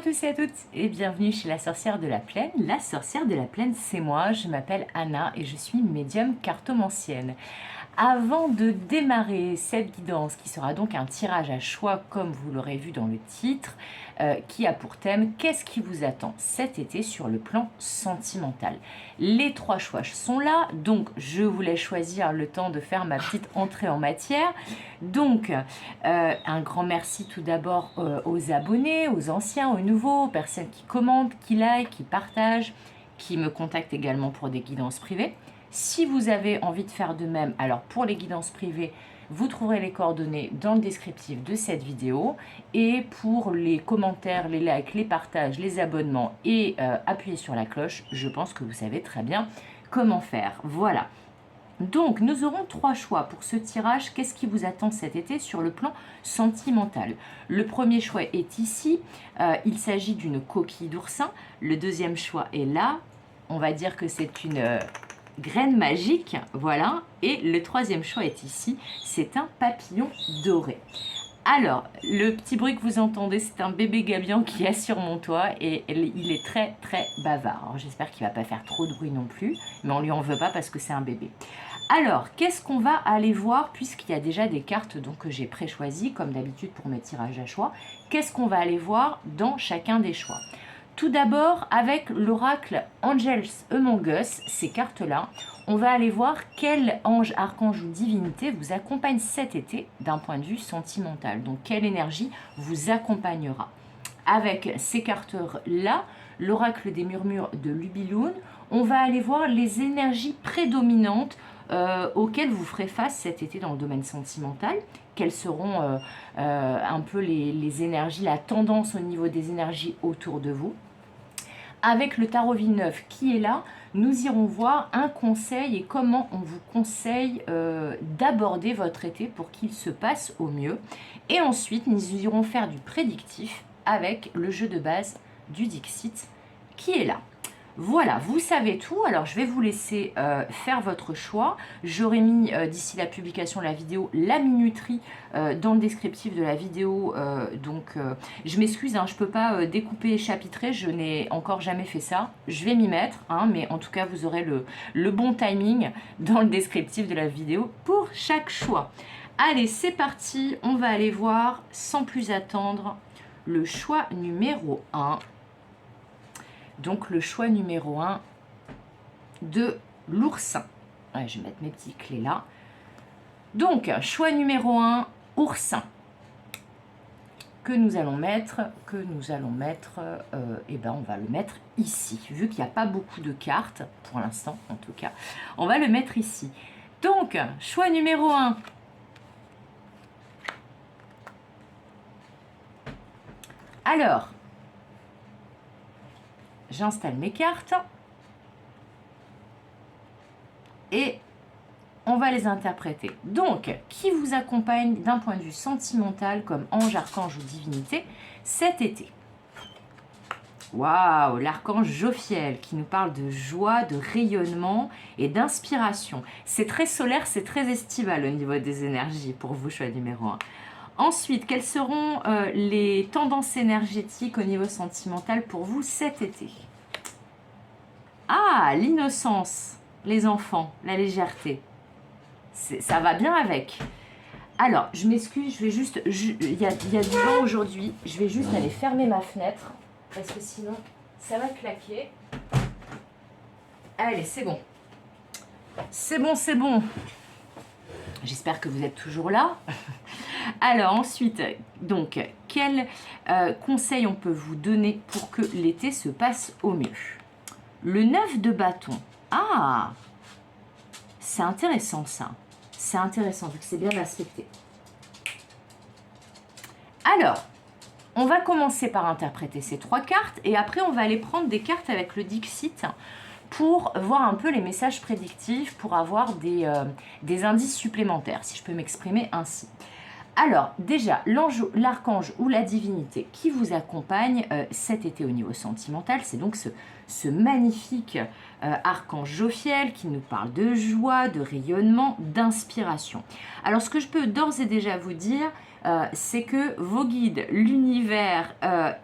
tous et à toutes et bienvenue chez la sorcière de la plaine. La sorcière de la plaine, c'est moi, je m'appelle Anna et je suis médium cartomancienne. Avant de démarrer cette guidance, qui sera donc un tirage à choix comme vous l'aurez vu dans le titre, qui a pour thème « Qu'est-ce qui vous attend cet été sur le plan sentimental ?» Les 3 choix sont là, donc je voulais choisir le temps de faire ma petite entrée en matière. Donc, un grand merci tout d'abord aux abonnés, aux anciens, aux nouveaux, aux personnes qui commentent, qui likent, qui partagent, qui me contactent également pour des guidances privées. Si vous avez envie de faire de même, alors pour les guidances privées, vous trouverez les coordonnées dans le descriptif de cette vidéo. Et pour les commentaires, les likes, les partages, les abonnements et appuyer sur la cloche, je pense que vous savez très bien comment faire. Voilà. Donc, nous aurons 3 choix pour ce tirage. Qu'est-ce qui vous attend cet été sur le plan sentimental? Le premier choix est ici. Il s'agit d'une coquille d'oursin. Le deuxième choix est là. On va dire que c'est une graine magique, voilà. Et le troisième choix est ici, c'est un papillon doré. Alors, le petit bruit que vous entendez, c'est un bébé gabion qui est sur mon toit et il est très très bavard. Alors, j'espère qu'il ne va pas faire trop de bruit non plus, mais on ne lui en veut pas parce que c'est un bébé. Alors, qu'est-ce qu'on va aller voir puisqu'il y a déjà des cartes donc, que j'ai pré-choisies, comme d'habitude pour mes tirages à choix. Qu'est-ce qu'on va aller voir dans chacun des choix? Tout d'abord, avec l'oracle Angels Among Us, ces cartes-là, on va aller voir quel ange, archange ou divinité vous accompagne cet été d'un point de vue sentimental. Donc, quelle énergie vous accompagnera. Avec ces cartes-là, l'oracle des murmures de Lubiloun, on va aller voir les énergies prédominantes auxquelles vous ferez face cet été dans le domaine sentimental. Quelles seront un peu les énergies, la tendance au niveau des énergies autour de vous. Avec le tarot Villeneuve qui est là, nous irons voir un conseil et comment on vous conseille d'aborder votre été pour qu'il se passe au mieux. Et ensuite, nous irons faire du prédictif avec le jeu de base du Dixit qui est là. Voilà, vous savez tout. Alors, je vais vous laisser faire votre choix. J'aurai mis, d'ici la publication de la vidéo, la minuterie dans le descriptif de la vidéo. Je m'excuse, hein, je ne peux pas découper et chapitrer. Je n'ai encore jamais fait ça. Je vais m'y mettre, hein, mais en tout cas, vous aurez le bon timing dans le descriptif de la vidéo pour chaque choix. Allez, c'est parti. On va aller voir, sans plus attendre, le choix numéro 1. Donc, le choix numéro 1 de l'oursin. Ouais, je vais mettre mes petites clés là. Donc, choix numéro 1, oursin. Que nous allons mettre, on va le mettre ici. Vu qu'il n'y a pas beaucoup de cartes, pour l'instant en tout cas, on va le mettre ici. Donc, choix numéro 1. Alors, j'installe mes cartes et on va les interpréter. Donc, qui vous accompagne d'un point de vue sentimental comme ange, archange ou divinité cet été? Waouh, l'archange Jophiel qui nous parle de joie, de rayonnement et d'inspiration. C'est très solaire, c'est très estival au niveau des énergies pour vous, choix numéro 1. Ensuite, quelles seront les tendances énergétiques au niveau sentimental pour vous cet été? Ah, l'innocence, les enfants, la légèreté. Ça va bien avec. Alors, je m'excuse, je vais juste... Il y a du vent aujourd'hui. Je vais juste aller fermer ma fenêtre parce que sinon, ça va claquer. Allez, c'est bon. C'est bon, c'est bon. J'espère que vous êtes toujours là. Alors ensuite, donc, quel conseil on peut vous donner pour que l'été se passe au mieux? Le 9 de bâton. Ah, c'est intéressant ça. C'est intéressant vu que c'est bien aspecté. Alors, on va commencer par interpréter ces 3 cartes et après on va aller prendre des cartes avec le Dixit pour voir un peu les messages prédictifs, pour avoir des indices supplémentaires, si je peux m'exprimer ainsi. Alors, déjà, l'archange ou la divinité qui vous accompagne cet été au niveau sentimental, c'est donc ce magnifique Archange Jophiel qui nous parle de joie, de rayonnement, d'inspiration. Alors ce que je peux d'ores et déjà vous dire, c'est que vos guides, l'univers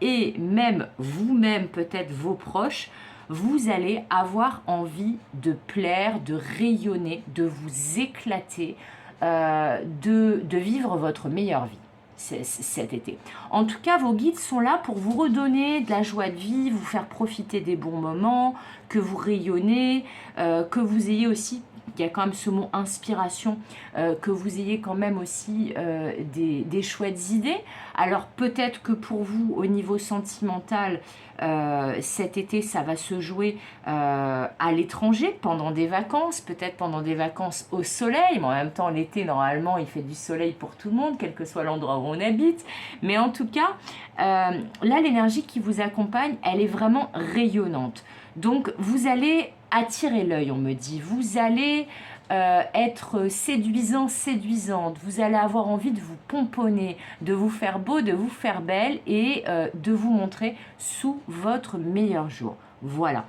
et même vous-même, peut-être vos proches, vous allez avoir envie de plaire, de rayonner, de vous éclater, de vivre votre meilleure vie cet été. En tout cas, vos guides sont là pour vous redonner de la joie de vivre, vous faire profiter des bons moments, que vous rayonnez, que vous ayez aussi, il y a quand même ce mot inspiration, que vous ayez quand même aussi des chouettes idées. Alors peut-être que pour vous, au niveau sentimental, cet été, ça va se jouer à l'étranger, pendant des vacances, peut-être pendant des vacances au soleil, mais en même temps, l'été, normalement, il fait du soleil pour tout le monde, quel que soit l'endroit où on habite. Mais en tout cas, là, l'énergie qui vous accompagne, elle est vraiment rayonnante. Donc, vous allez attirer l'œil, on me dit. Vous allez être séduisant, séduisante. Vous allez avoir envie de vous pomponner, de vous faire beau, de vous faire belle et de vous montrer sous votre meilleur jour. Voilà.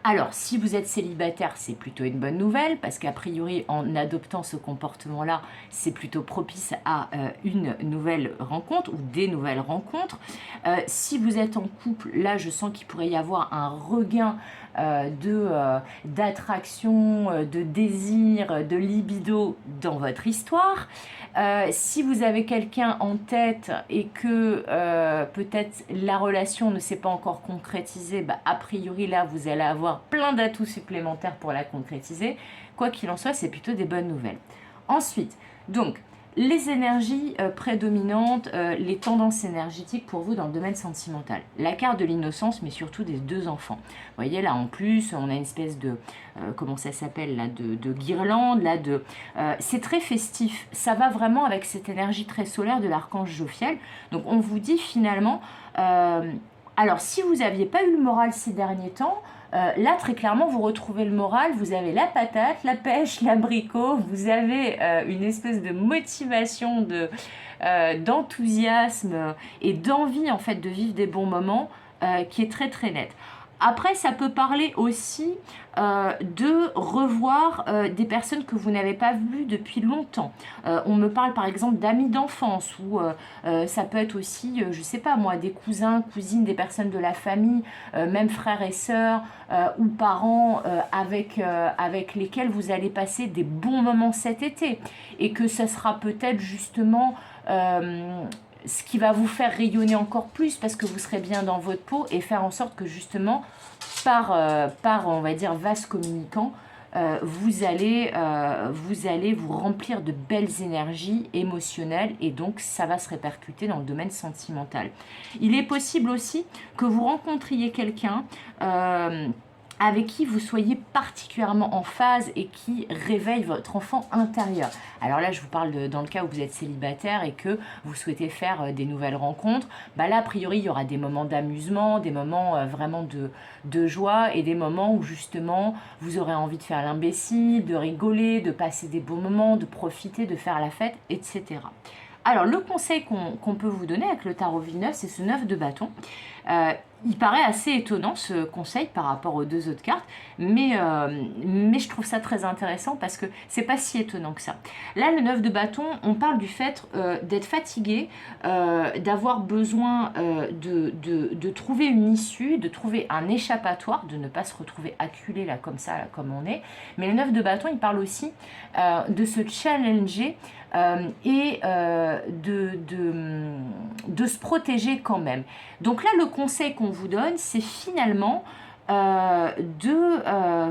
Alors, si vous êtes célibataire, c'est plutôt une bonne nouvelle, parce qu'a priori, en adoptant ce comportement-là, c'est plutôt propice à une nouvelle rencontre ou des nouvelles rencontres. Si vous êtes en couple, là, je sens qu'il pourrait y avoir un regain d'attraction, de désir, de libido dans votre histoire. Si vous avez quelqu'un en tête et que peut-être la relation ne s'est pas encore concrétisée, bah, a priori là vous allez avoir plein d'atouts supplémentaires pour la concrétiser. Quoi qu'il en soit, c'est plutôt des bonnes nouvelles. Ensuite, donc, les énergies prédominantes, les tendances énergétiques pour vous dans le domaine sentimental. La carte de l'innocence, mais surtout des deux enfants. Vous voyez, là, en plus, on a une espèce de, comment ça s'appelle, là, de guirlande, là, c'est très festif. Ça va vraiment avec cette énergie très solaire de l'archange Jophiel. Donc, on vous dit finalement, alors, si vous n'aviez pas eu le moral ces derniers temps, là, très clairement, vous retrouvez le moral, vous avez la patate, la pêche, l'abricot, vous avez une espèce de motivation, d'enthousiasme et d'envie, en fait, de vivre des bons moments qui est très, très nette. Après, ça peut parler aussi de revoir des personnes que vous n'avez pas vues depuis longtemps. On me parle par exemple d'amis d'enfance ou ça peut être aussi, je sais pas moi, des cousins, cousines, des personnes de la famille, même frères et sœurs ou parents avec lesquels vous allez passer des bons moments cet été. Et que ça sera peut-être justement ce qui va vous faire rayonner encore plus parce que vous serez bien dans votre peau et faire en sorte que justement, par on va dire, vase communicant, vous allez vous remplir de belles énergies émotionnelles et donc ça va se répercuter dans le domaine sentimental. Il est possible aussi que vous rencontriez quelqu'un avec qui vous soyez particulièrement en phase et qui réveille votre enfant intérieur. Alors là, je vous parle dans le cas où vous êtes célibataire et que vous souhaitez faire des nouvelles rencontres. Bah là, a priori, il y aura des moments d'amusement, des moments vraiment de joie et des moments où justement, vous aurez envie de faire l'imbécile, de rigoler, de passer des beaux moments, de profiter, de faire la fête, etc. Alors, le conseil qu'on peut vous donner avec le tarot Villeneuve, c'est ce 9 de bâton. Il paraît assez étonnant ce conseil par rapport aux deux autres cartes, mais je trouve ça très intéressant parce que c'est pas si étonnant que ça. Là, le 9 de bâton, on parle du fait d'être fatigué, d'avoir besoin de trouver une issue, de trouver un échappatoire, de ne pas se retrouver acculé là comme ça, là, comme on est. Mais le 9 de bâton, il parle aussi de se challenger et de se protéger quand même. Donc là, le conseil qu'on vous donne, c'est finalement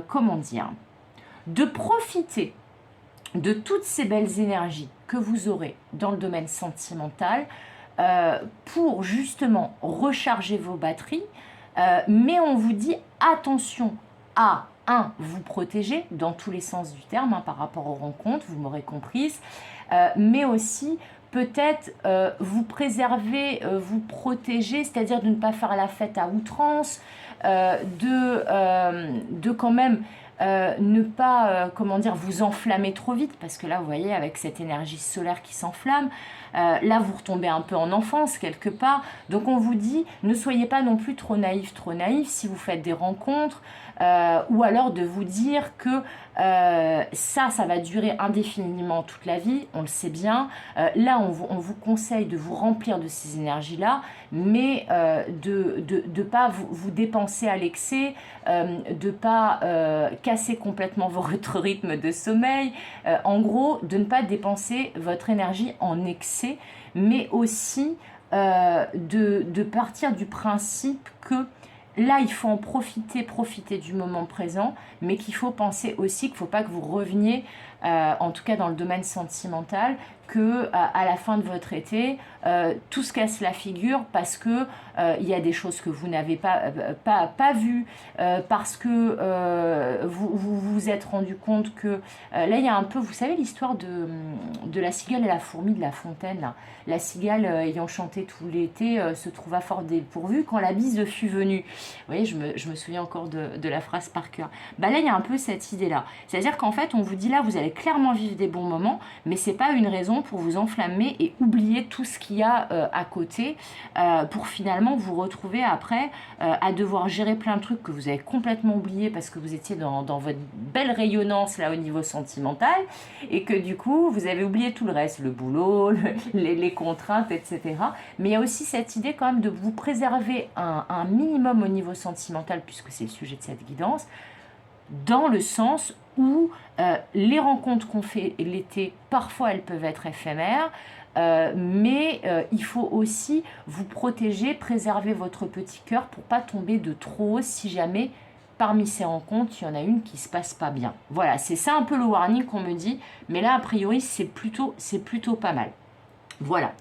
comment dire, de profiter de toutes ces belles énergies que vous aurez dans le domaine sentimental pour justement recharger vos batteries. Mais on vous dit attention à vous protéger dans tous les sens du terme par rapport aux rencontres, vous m'aurez comprise, mais aussi peut-être vous préserver, vous protéger, c'est-à-dire de ne pas faire la fête à outrance, de quand même ne pas, comment dire, vous enflammer trop vite, parce que là, vous voyez, avec cette énergie solaire qui s'enflamme, là, vous retombez un peu en enfance, quelque part. Donc, on vous dit, ne soyez pas non plus trop naïf, si vous faites des rencontres, ou alors de vous dire que ça va durer indéfiniment toute la vie, on le sait bien. Là, on vous conseille de vous remplir de ces énergies-là, mais de ne pas vous dépenser à l'excès, de ne pas casser complètement votre rythme de sommeil. En gros, de ne pas dépenser votre énergie en excès, mais aussi de partir du principe que là, il faut en profiter du moment présent, mais qu'il faut penser aussi qu'il ne faut pas que vous reveniez, en tout cas dans le domaine sentimental, que à la fin de votre été, tout se casse la figure parce que il y a des choses que vous n'avez pas vues, parce que vous êtes rendu compte que là, il y a un peu, vous savez, l'histoire de la cigale et la fourmi de La Fontaine, là. La cigale, ayant chanté tout l'été, se trouva fort dépourvue quand la bise fut venue. Vous voyez, je me souviens encore de la phrase par cœur. Bah là, il y a un peu cette idée-là. C'est-à-dire qu'en fait, on vous dit là, vous allez clairement vivre des bons moments, mais c'est pas une raison pour vous enflammer et oublier tout ce qu'il y a à côté, pour finalement vous retrouver après à devoir gérer plein de trucs que vous avez complètement oubliés parce que vous étiez dans votre belle rayonnance là au niveau sentimental, et que du coup, vous avez oublié tout le reste, le boulot, les contraintes, etc. Mais il y a aussi cette idée quand même de vous préserver un minimum au niveau sentimental, puisque c'est le sujet de cette guidance, dans le sens où les rencontres qu'on fait l'été, parfois elles peuvent être éphémères, mais il faut aussi vous protéger, préserver votre petit cœur pour pas tomber de trop haut si jamais parmi ces rencontres, il y en a une qui se passe pas bien. Voilà, c'est ça un peu le warning qu'on me dit, mais là a priori c'est plutôt pas mal. Voilà.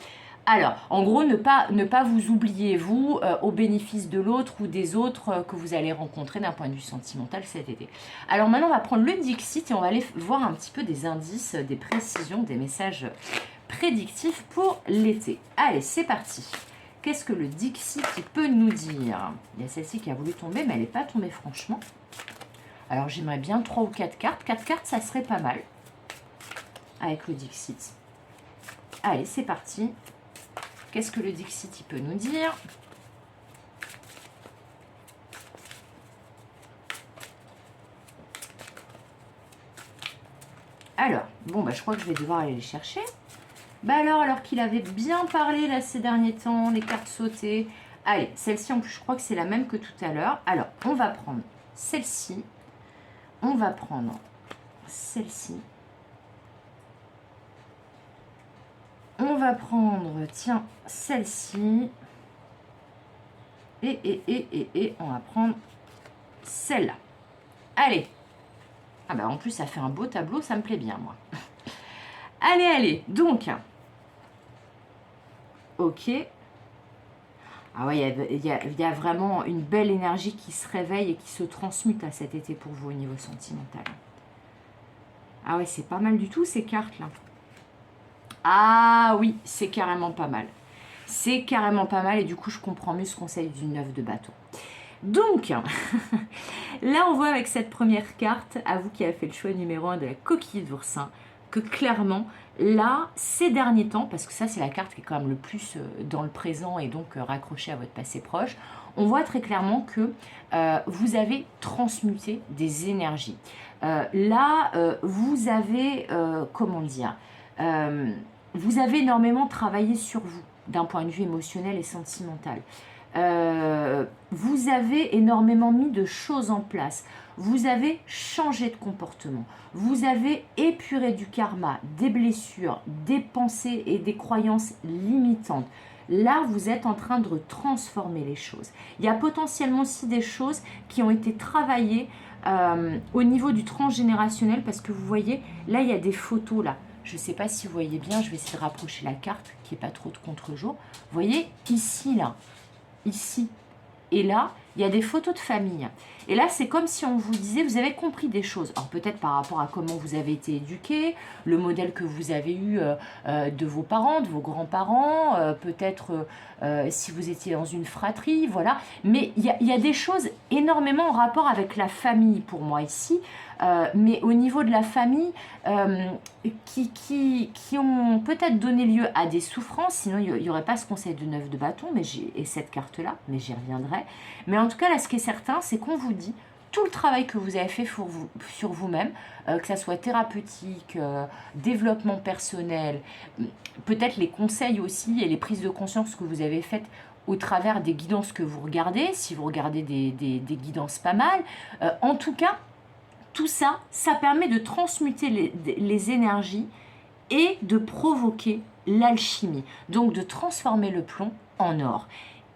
Alors, en gros, ne pas vous oublier, vous, au bénéfice de l'autre ou des autres que vous allez rencontrer d'un point de vue sentimental cet été. Alors maintenant, on va prendre le Dixit et on va aller voir un petit peu des indices, des précisions, des messages prédictifs pour l'été. Allez, c'est parti. Qu'est-ce que le Dixit peut nous dire? Il y a celle-ci qui a voulu tomber, mais elle n'est pas tombée franchement. Alors, j'aimerais bien 3 ou 4 cartes. 4 cartes, ça serait pas mal avec le Dixit. Allez, c'est parti. Qu'est-ce que le Dixit peut nous dire? Alors, bon, bah, je crois que je vais devoir aller les chercher. Bah alors qu'il avait bien parlé là ces derniers temps, les cartes sautées. Allez, celle-ci en plus, je crois que c'est la même que tout à l'heure. Alors, on va prendre celle-ci. On va prendre celle-ci. On va prendre, tiens, celle-ci. Et on va prendre celle-là. Allez. Ah bah en plus, ça fait un beau tableau, ça me plaît bien, moi. Allez. Donc, ok. Ah ouais, il y a vraiment une belle énergie qui se réveille et qui se transmute à cet été pour vous au niveau sentimental. Ah ouais, c'est pas mal du tout, ces cartes-là. Ah oui, c'est carrément pas mal. C'est carrément pas mal et du coup, je comprends mieux ce conseil du 9 de bâton. Donc, là, on voit avec cette première carte, à vous qui avez fait le choix numéro 1 de la coquille d'oursin, que clairement, là, ces derniers temps, parce que ça, c'est la carte qui est quand même le plus dans le présent et donc raccrochée à votre passé proche, on voit très clairement que vous avez transmuté des énergies. Là, vous avez, comment dire, vous avez énormément travaillé sur vous d'un point de vue émotionnel et sentimental. Vous avez énormément mis de choses en place. Vous avez changé de comportement. Vous avez épuré du karma, des blessures, des pensées et des croyances limitantes. Là, vous êtes en train de transformer les choses. Il y a potentiellement aussi des choses qui ont été travaillées au niveau du transgénérationnel parce que vous voyez, là, il y a des photos là. Je ne sais pas si vous voyez bien, je vais essayer de rapprocher la carte qui n'est pas trop de contre-jour. Vous voyez, ici, là, ici et là, il y a des photos de famille. Et là, c'est comme si on vous disait, vous avez compris des choses. Alors peut-être par rapport à comment vous avez été éduqué, le modèle que vous avez eu de vos parents, de vos grands-parents, peut-être si vous étiez dans une fratrie, voilà. Mais il y a des choses énormément en rapport avec la famille pour moi ici. Mais au niveau de la famille, qui ont peut-être donné lieu à des souffrances, sinon il n'y aurait pas ce conseil de 9 de bâton et cette carte-là, mais j'y reviendrai. Mais en tout cas, là, ce qui est certain, c'est qu'on vous dit tout le travail que vous avez fait sur vous-même, que ça soit thérapeutique, développement personnel, peut-être les conseils aussi et les prises de conscience que vous avez faites au travers des guidances que vous regardez, si vous regardez des guidances pas mal. En tout cas, tout ça, ça permet de transmuter les énergies et de provoquer l'alchimie. Donc de transformer le plomb en or.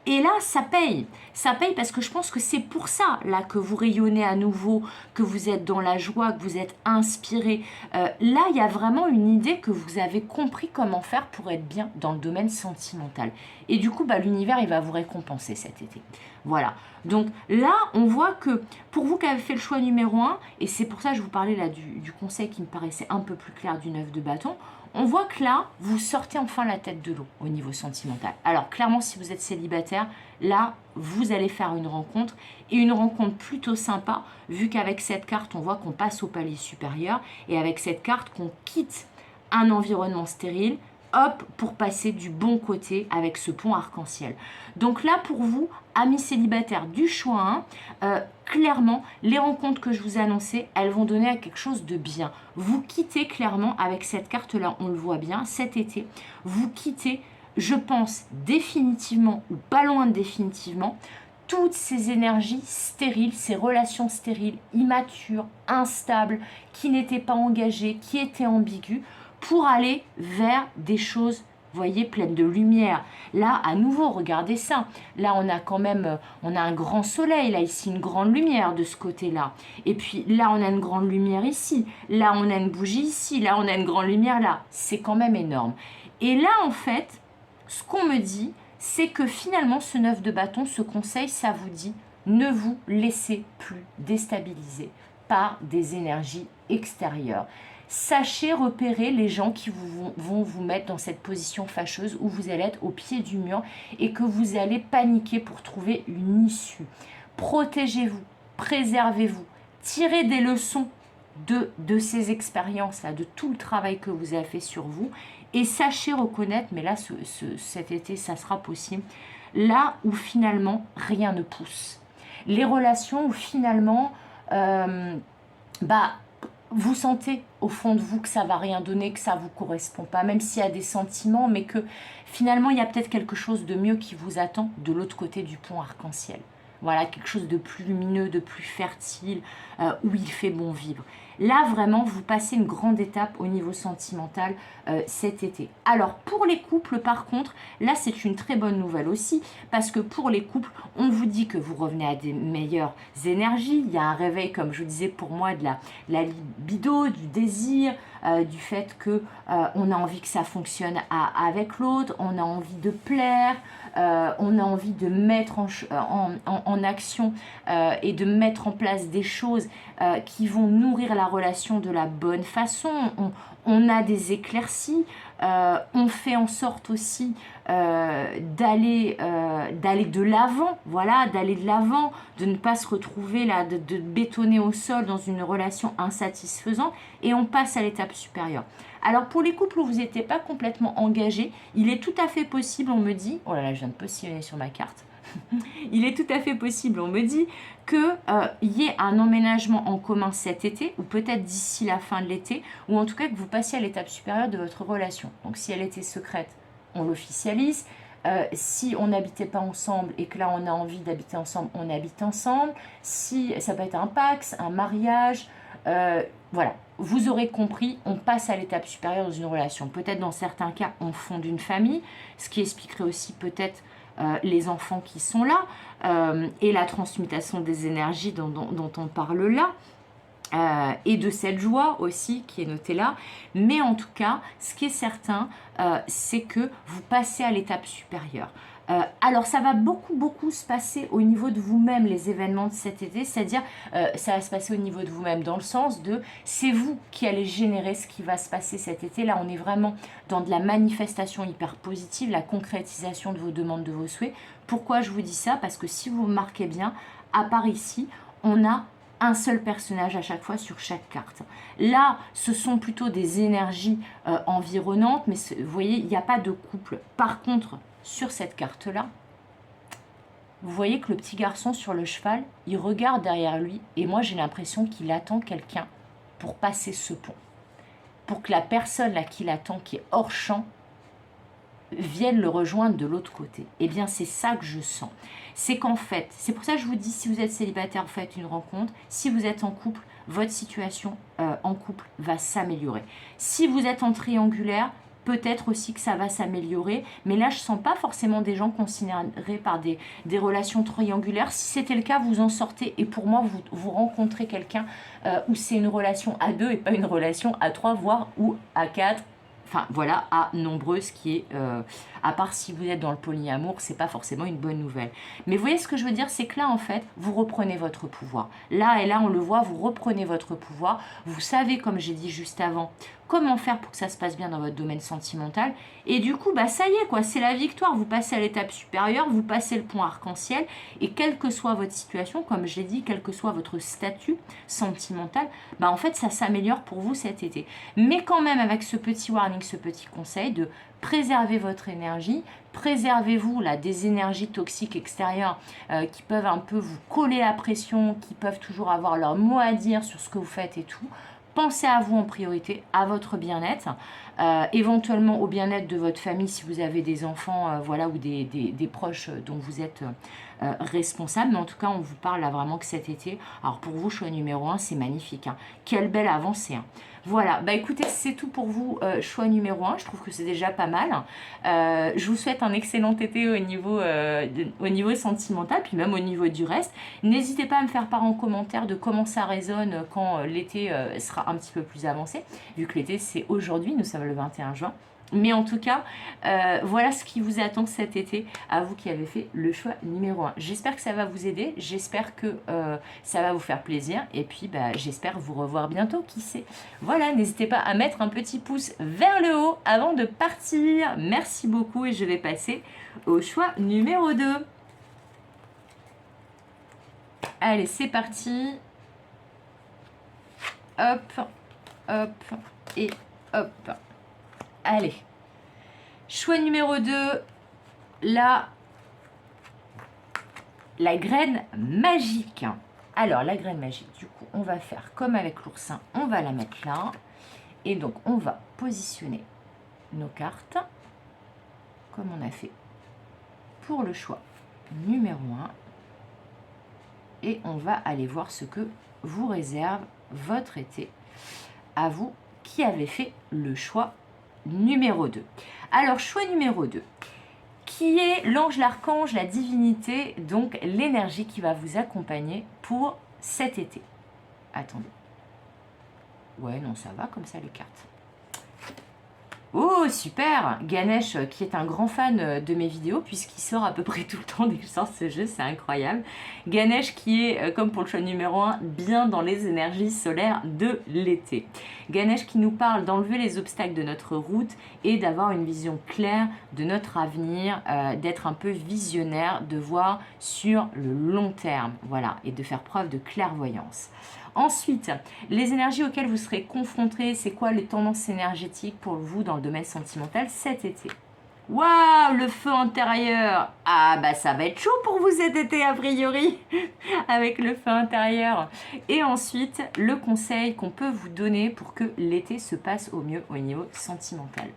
Et là, ça paye. Ça paye parce que je pense que c'est pour ça là que vous rayonnez à nouveau, que vous êtes dans la joie, que vous êtes inspiré. Là, il y a vraiment une idée que vous avez compris comment faire pour être bien dans le domaine sentimental. Et du coup, l'univers, il va vous récompenser cet été. Voilà. Donc là, on voit que pour vous qui avez fait le choix numéro 1, et c'est pour ça que je vous parlais là du conseil qui me paraissait un peu plus clair du 9 de bâton, on voit que là, vous sortez enfin la tête de l'eau au niveau sentimental. Alors clairement, si vous êtes célibataire, là, vous allez faire une rencontre, et une rencontre plutôt sympa, vu qu'avec cette carte, on voit qu'on passe au palier supérieur, et avec cette carte, qu'on quitte un environnement stérile, hop, pour passer du bon côté avec ce pont arc-en-ciel. Donc là, pour vous, amis célibataires du choix 1, clairement, les rencontres que je vous ai annoncées, elles vont donner à quelque chose de bien. Vous quittez clairement, avec cette carte-là, on le voit bien, cet été, vous quittez, je pense, définitivement, ou pas loin de définitivement, toutes ces énergies stériles, ces relations stériles, immatures, instables, qui n'étaient pas engagées, qui étaient ambiguës, pour aller vers des choses, vous voyez, pleines de lumière. Là, à nouveau, regardez ça. Là, on a quand même, on a un grand soleil, là, ici, une grande lumière de ce côté-là. Et puis, là, on a une grande lumière ici. Là, on a une bougie ici. Là, on a une grande lumière là. C'est quand même énorme. Et là, en fait, ce qu'on me dit, c'est que finalement, ce 9 de bâton, ce conseil, ça vous dit, ne vous laissez plus déstabiliser par des énergies extérieures. Sachez repérer les gens qui vont vous mettre dans cette position fâcheuse où vous allez être au pied du mur et que vous allez paniquer pour trouver une issue. Protégez-vous, préservez-vous, tirez des leçons de ces expériences-là, de tout le travail que vous avez fait sur vous et sachez reconnaître, mais là cet été ça sera possible, là où finalement rien ne pousse. Les relations où finalement vous sentez au fond de vous que ça va rien donner, que ça vous correspond pas, même s'il y a des sentiments, mais que finalement il y a peut-être quelque chose de mieux qui vous attend de l'autre côté du pont arc-en-ciel. Voilà, quelque chose de plus lumineux, de plus fertile, où il fait bon vivre. Là, vraiment, vous passez une grande étape au niveau sentimental cet été. Alors, pour les couples, par contre, là, c'est une très bonne nouvelle aussi, parce que pour les couples, on vous dit que vous revenez à des meilleures énergies. Il y a un réveil, comme je vous disais, pour moi, de la libido, du désir, du fait que on a envie que ça fonctionne avec l'autre, on a envie de plaire, on a envie de mettre en action et de mettre en place des choses qui vont nourrir la relation de la bonne façon. On a des éclaircies, on fait en sorte aussi d'aller de l'avant, voilà, d'aller de l'avant, de ne pas se retrouver là, de bétonner au sol dans une relation insatisfaisante, et on passe à l'étape supérieure. Alors pour les couples où vous n'étiez pas complètement engagés, il est tout à fait possible, on me dit, oh là là, je viens de positionner sur ma carte, il est tout à fait possible, on me dit, qu'il y ait un emménagement en commun cet été, ou peut-être d'ici la fin de l'été, ou en tout cas que vous passiez à l'étape supérieure de votre relation. Donc si elle était secrète, on l'officialise. Si on n'habitait pas ensemble et que là on a envie d'habiter ensemble, on habite ensemble. Si ça peut être un pax, un mariage, voilà. Vous aurez compris, on passe à l'étape supérieure dans une relation. Peut-être dans certains cas, on fonde une famille, ce qui expliquerait aussi peut-être les enfants qui sont là et la transmutation des énergies dont on parle là. Et de cette joie aussi qui est notée là. Mais en tout cas, ce qui est certain, c'est que vous passez à l'étape supérieure. Alors ça va beaucoup se passer au niveau de vous-même, les événements de cet été, c'est-à-dire ça va se passer au niveau de vous-même dans le sens de c'est vous qui allez générer ce qui va se passer cet été. Là on est vraiment dans de la manifestation hyper positive, la concrétisation de vos demandes, de vos souhaits. Pourquoi je vous dis ça? Parce que si vous remarquez bien, à part ici, on a un seul personnage à chaque fois sur chaque carte. Là, ce sont plutôt des énergies environnantes, mais vous voyez, il n'y a pas de couple. Par contre, sur cette carte-là, vous voyez que le petit garçon sur le cheval, il regarde derrière lui et moi j'ai l'impression qu'il attend quelqu'un pour passer ce pont. Pour que la personne là qui l'attend, qui est hors champ, vienne le rejoindre de l'autre côté. Eh bien c'est ça que je sens. C'est qu'en fait, c'est pour ça que je vous dis, si vous êtes célibataire, faites une rencontre. Si vous êtes en couple, votre situation en couple va s'améliorer. Si vous êtes en triangulaire, peut-être aussi que ça va s'améliorer. Mais là, je ne sens pas forcément des gens considérés par des relations triangulaires. Si c'était le cas, vous en sortez. Et pour moi, vous rencontrez quelqu'un où c'est une relation à deux et pas une relation à trois, voire ou à quatre. Enfin, voilà, à nombreuses qui est, à part si vous êtes dans le polyamour, c'est pas forcément une bonne nouvelle. Mais vous voyez ce que je veux dire, c'est que là, en fait, vous reprenez votre pouvoir. Là et là, on le voit, vous reprenez votre pouvoir. Vous savez, comme j'ai dit juste avant, comment faire pour que ça se passe bien dans votre domaine sentimental. Et du coup, bah ça y est, quoi, c'est la victoire. Vous passez à l'étape supérieure, vous passez le pont arc-en-ciel. Et quelle que soit votre situation, comme je l'ai dit, quel que soit votre statut sentimental, bah en fait, ça s'améliore pour vous cet été. Mais quand même, avec ce petit warning, ce petit conseil de préserver votre énergie, préservez-vous là des énergies toxiques extérieures qui peuvent un peu vous coller la pression, qui peuvent toujours avoir leur mot à dire sur ce que vous faites et tout. Pensez à vous en priorité, à votre bien-être, éventuellement au bien-être de votre famille si vous avez des enfants voilà, ou des proches dont vous êtes responsable. Mais en tout cas, on vous parle là vraiment que cet été, alors pour vous, choix numéro 1, c'est magnifique. Hein. Quelle belle avancée. Hein. Voilà, bah écoutez, c'est tout pour vous, choix numéro 1, je trouve que c'est déjà pas mal. Je vous souhaite un excellent été au niveau sentimental, puis même au niveau du reste. N'hésitez pas à me faire part en commentaire de comment ça résonne quand l'été sera un petit peu plus avancé, vu que l'été c'est aujourd'hui, nous sommes le 21 juin. Mais en tout cas, voilà ce qui vous attend cet été, à vous qui avez fait le choix numéro 1. J'espère que ça va vous aider, j'espère que ça va vous faire plaisir, et puis bah, j'espère vous revoir bientôt, qui sait. Voilà, n'hésitez pas à mettre un petit pouce vers le haut avant de partir. Merci beaucoup et je vais passer au choix numéro 2. Allez, c'est parti. Hop, hop et hop. Allez, choix numéro 2, la graine magique. Alors, la graine magique, du coup, on va faire comme avec l'oursin, on va la mettre là. Et donc, on va positionner nos cartes, comme on a fait pour le choix numéro 1. Et on va aller voir ce que vous réserve votre été, à vous qui avez fait le choix numéro 2. Alors, choix numéro 2, qui est l'ange, l'archange, la divinité, donc l'énergie qui va vous accompagner pour cet été. Attendez. Ouais, non, ça va comme ça les cartes. Oh, super! Ganesh, qui est un grand fan de mes vidéos, puisqu'il sort à peu près tout le temps dès que je sors ce jeu, c'est incroyable. Ganesh qui est, comme pour le choix numéro 1, bien dans les énergies solaires de l'été. Ganesh qui nous parle d'enlever les obstacles de notre route et d'avoir une vision claire de notre avenir, d'être un peu visionnaire, de voir sur le long terme, voilà, et de faire preuve de clairvoyance. Ensuite, les énergies auxquelles vous serez confrontés, c'est quoi les tendances énergétiques pour vous dans le domaine sentimental cet été? Waouh, le feu intérieur! Ah bah ça va être chaud pour vous cet été a priori, avec le feu intérieur. Et ensuite, le conseil qu'on peut vous donner pour que l'été se passe au mieux au niveau sentimental.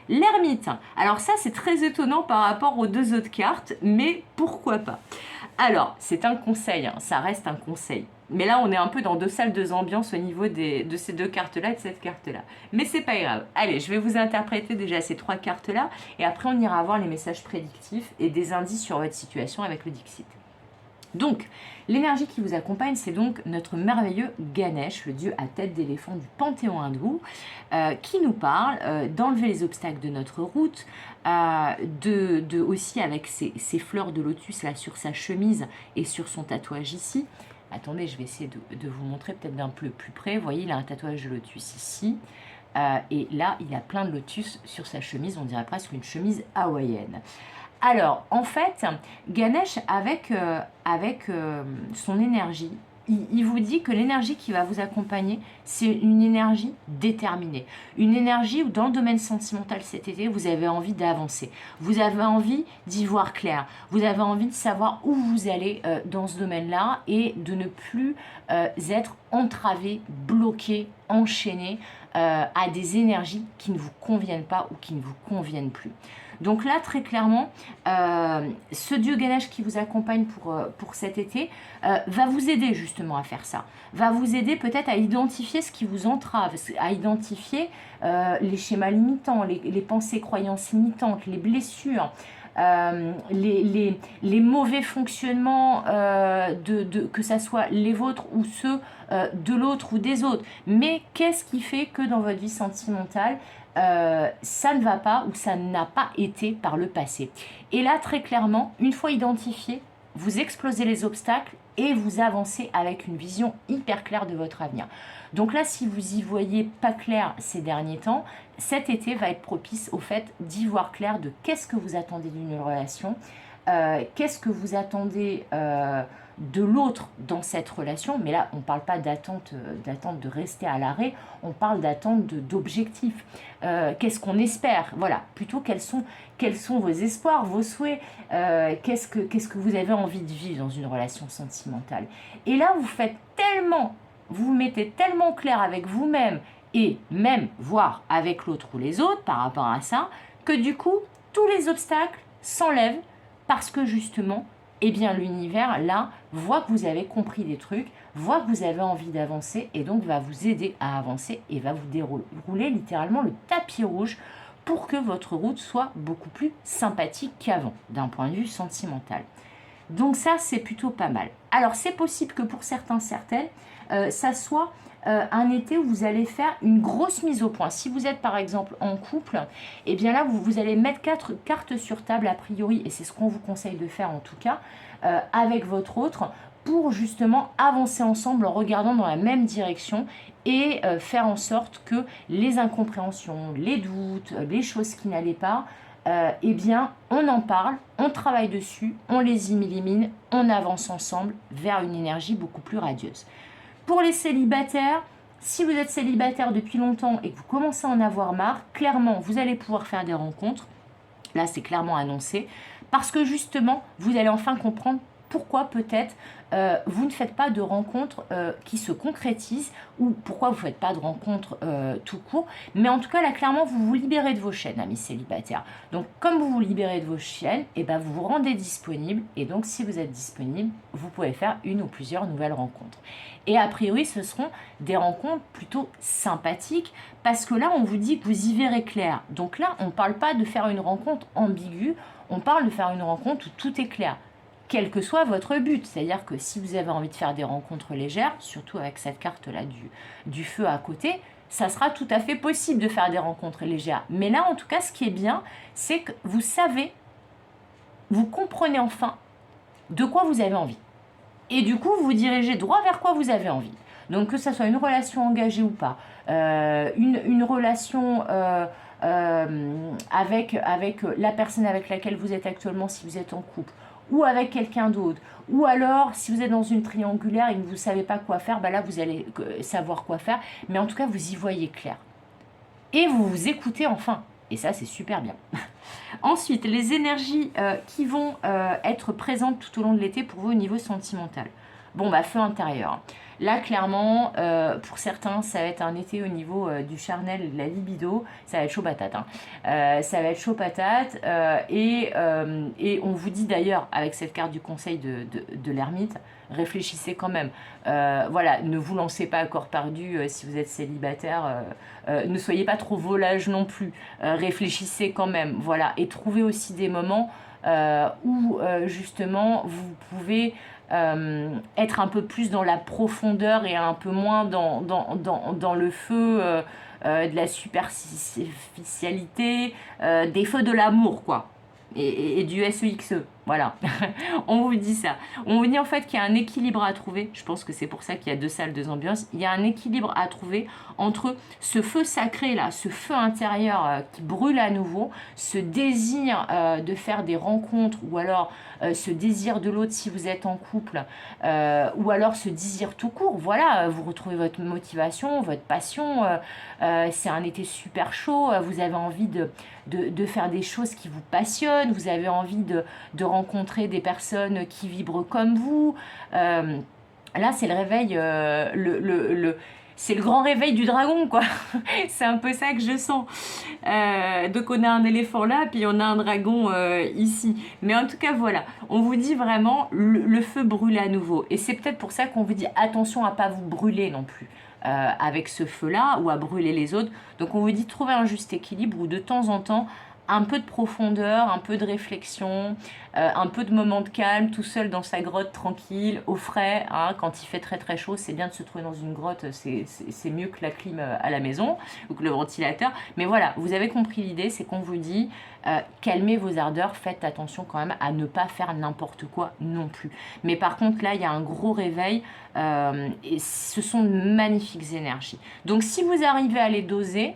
L'ermite. Alors ça, c'est très étonnant par rapport aux deux autres cartes, mais pourquoi pas? Alors, c'est un conseil, hein, ça reste un conseil. Mais là, on est un peu dans deux salles, deux ambiances au niveau de ces deux cartes-là et de cette carte-là. Mais c'est pas grave. Allez, je vais vous interpréter déjà ces trois cartes-là. Et après, on ira voir les messages prédictifs et des indices sur votre situation avec le Dixit. Donc, l'énergie qui vous accompagne, c'est donc notre merveilleux Ganesh, le dieu à tête d'éléphant du panthéon hindou, qui nous parle d'enlever les obstacles de notre route, aussi avec ses fleurs de lotus là sur sa chemise et sur son tatouage ici. Attendez, je vais essayer de vous montrer peut-être d'un peu plus près. Vous voyez, il a un tatouage de lotus ici. Et là, il a plein de lotus sur sa chemise. On dirait presque une chemise hawaïenne. Alors, en fait, Ganesh, avec son énergie, il vous dit que l'énergie qui va vous accompagner, c'est une énergie déterminée. Une énergie où, dans le domaine sentimental cet été, vous avez envie d'avancer. Vous avez envie d'y voir clair. Vous avez envie de savoir où vous allez dans ce domaine-là et de ne plus être entravé, bloqué, enchaîné à des énergies qui ne vous conviennent pas ou qui ne vous conviennent plus. Donc là, très clairement, ce dieu Ganesh qui vous accompagne pour cet été va vous aider justement à faire ça. Va vous aider peut-être à identifier ce qui vous entrave, à identifier les schémas limitants, les pensées, croyances limitantes, les blessures, les mauvais fonctionnements, que ça soit les vôtres ou ceux de l'autre ou des autres. Mais qu'est-ce qui fait que dans votre vie sentimentale, ça ne va pas ou ça n'a pas été par le passé? Et là, très clairement, une fois identifié, vous explosez les obstacles et vous avancez avec une vision hyper claire de votre avenir. Donc là, si vous y voyez pas clair ces derniers temps, cet été va être propice au fait d'y voir clair de qu'est-ce que vous attendez d'une relation, qu'est-ce que vous attendez de l'autre dans cette relation. Mais là, on ne parle pas d'attente de rester à l'arrêt, on parle d'attente d'objectifs. Qu'est-ce qu'on espère? Voilà, plutôt quels sont vos espoirs, vos souhaits, qu'est-ce que vous avez envie de vivre dans une relation sentimentale. Et là, vous vous mettez tellement clair avec vous-même et même voire avec l'autre ou les autres par rapport à ça, que du coup, tous les obstacles s'enlèvent parce que justement, eh bien l'univers, là, voit que vous avez compris des trucs, voit que vous avez envie d'avancer et donc va vous aider à avancer et va vous dérouler littéralement le tapis rouge pour que votre route soit beaucoup plus sympathique qu'avant, d'un point de vue sentimental. Donc ça, c'est plutôt pas mal. Alors, c'est possible que pour certaines, ça soit un été où vous allez faire une grosse mise au point. Si vous êtes par exemple en couple, et bien là, vous allez mettre 4 cartes sur table a priori, et c'est ce qu'on vous conseille de faire en tout cas, avec votre autre, pour justement avancer ensemble en regardant dans la même direction et faire en sorte que les incompréhensions, les doutes, les choses qui n'allaient pas, eh bien, on en parle, on travaille dessus, on les élimine, on avance ensemble vers une énergie beaucoup plus radieuse. Pour les célibataires, si vous êtes célibataire depuis longtemps et que vous commencez à en avoir marre, clairement, vous allez pouvoir faire des rencontres. Là, c'est clairement annoncé. Parce que justement, vous allez enfin comprendre pourquoi peut-être vous ne faites pas de rencontres qui se concrétisent ou pourquoi vous ne faites pas de rencontres tout court. Mais en tout cas, là, clairement, vous vous libérez de vos chaînes, amis célibataires. Donc, comme vous vous libérez de vos chaînes, et ben, vous vous rendez disponible. Et donc, si vous êtes disponible, vous pouvez faire une ou plusieurs nouvelles rencontres. Et a priori, ce seront des rencontres plutôt sympathiques parce que là, on vous dit que vous y verrez clair. Donc là, on ne parle pas de faire une rencontre ambiguë, on parle de faire une rencontre où tout est clair. Quel que soit votre but. C'est-à-dire que si vous avez envie de faire des rencontres légères, surtout avec cette carte-là du feu à côté, ça sera tout à fait possible de faire des rencontres légères. Mais là, en tout cas, ce qui est bien, c'est que vous savez, vous comprenez enfin de quoi vous avez envie. Et du coup, vous vous dirigez droit vers quoi vous avez envie. Donc, que ce soit une relation engagée ou pas, une relation avec la personne avec laquelle vous êtes actuellement si vous êtes en couple, ou avec quelqu'un d'autre, ou alors si vous êtes dans une triangulaire et que vous ne savez pas quoi faire, bah là vous allez savoir quoi faire, mais en tout cas vous y voyez clair. Et vous vous écoutez enfin, et ça c'est super bien. Ensuite, les énergies qui vont être présentes tout au long de l'été pour vous au niveau sentimental. Bon, bah feu intérieur. Là, clairement, pour certains, ça va être un été au niveau du charnel et de la libido. Ça va être chaud patate. Ça va être chaud patate. Et on vous dit d'ailleurs, avec cette carte du conseil de l'ermite, réfléchissez quand même. Voilà, ne vous lancez pas à corps perdu si vous êtes célibataire. Ne soyez pas trop volage non plus. Réfléchissez quand même. Voilà, et trouvez aussi des moments où justement vous pouvez être un peu plus dans la profondeur et un peu moins dans le feu de la superficialité, des feux de l'amour, quoi. Et du SEXE, voilà. On vous dit ça. On vous dit en fait qu'il y a un équilibre à trouver. Je pense que c'est pour ça qu'il y a 2 salles, 2 ambiances. Il y a un équilibre à trouver entre ce feu sacré là, ce feu intérieur qui brûle à nouveau, ce désir de faire des rencontres, ou alors ce désir de l'autre si vous êtes en couple, ou alors ce désir tout court. Voilà, vous retrouvez votre motivation, votre passion. C'est un été super chaud. Vous avez envie de faire des choses qui vous passionnent. Vous avez envie de rencontrer des personnes qui vibrent comme vous. Là, c'est le réveil, c'est le grand réveil du dragon, quoi. C'est un peu ça que je sens. Donc, on a un éléphant là, puis on a un dragon ici. Mais en tout cas, voilà. On vous dit vraiment, le feu brûle à nouveau. Et c'est peut-être pour ça qu'on vous dit attention à ne pas vous brûler non plus. Avec ce feu-là, ou à brûler les autres. Donc, on vous dit trouver un juste équilibre, où de temps en temps, un peu de profondeur, un peu de réflexion, un peu de moment de calme, tout seul dans sa grotte tranquille, au frais. Hein, quand il fait très très chaud, c'est bien de se trouver dans une grotte, c'est mieux que la clim à la maison ou que le ventilateur. Mais voilà, vous avez compris l'idée, c'est qu'on vous dit calmez vos ardeurs, faites attention quand même à ne pas faire n'importe quoi non plus. Mais par contre là, il y a un gros réveil et ce sont de magnifiques énergies. Donc si vous arrivez à les doser,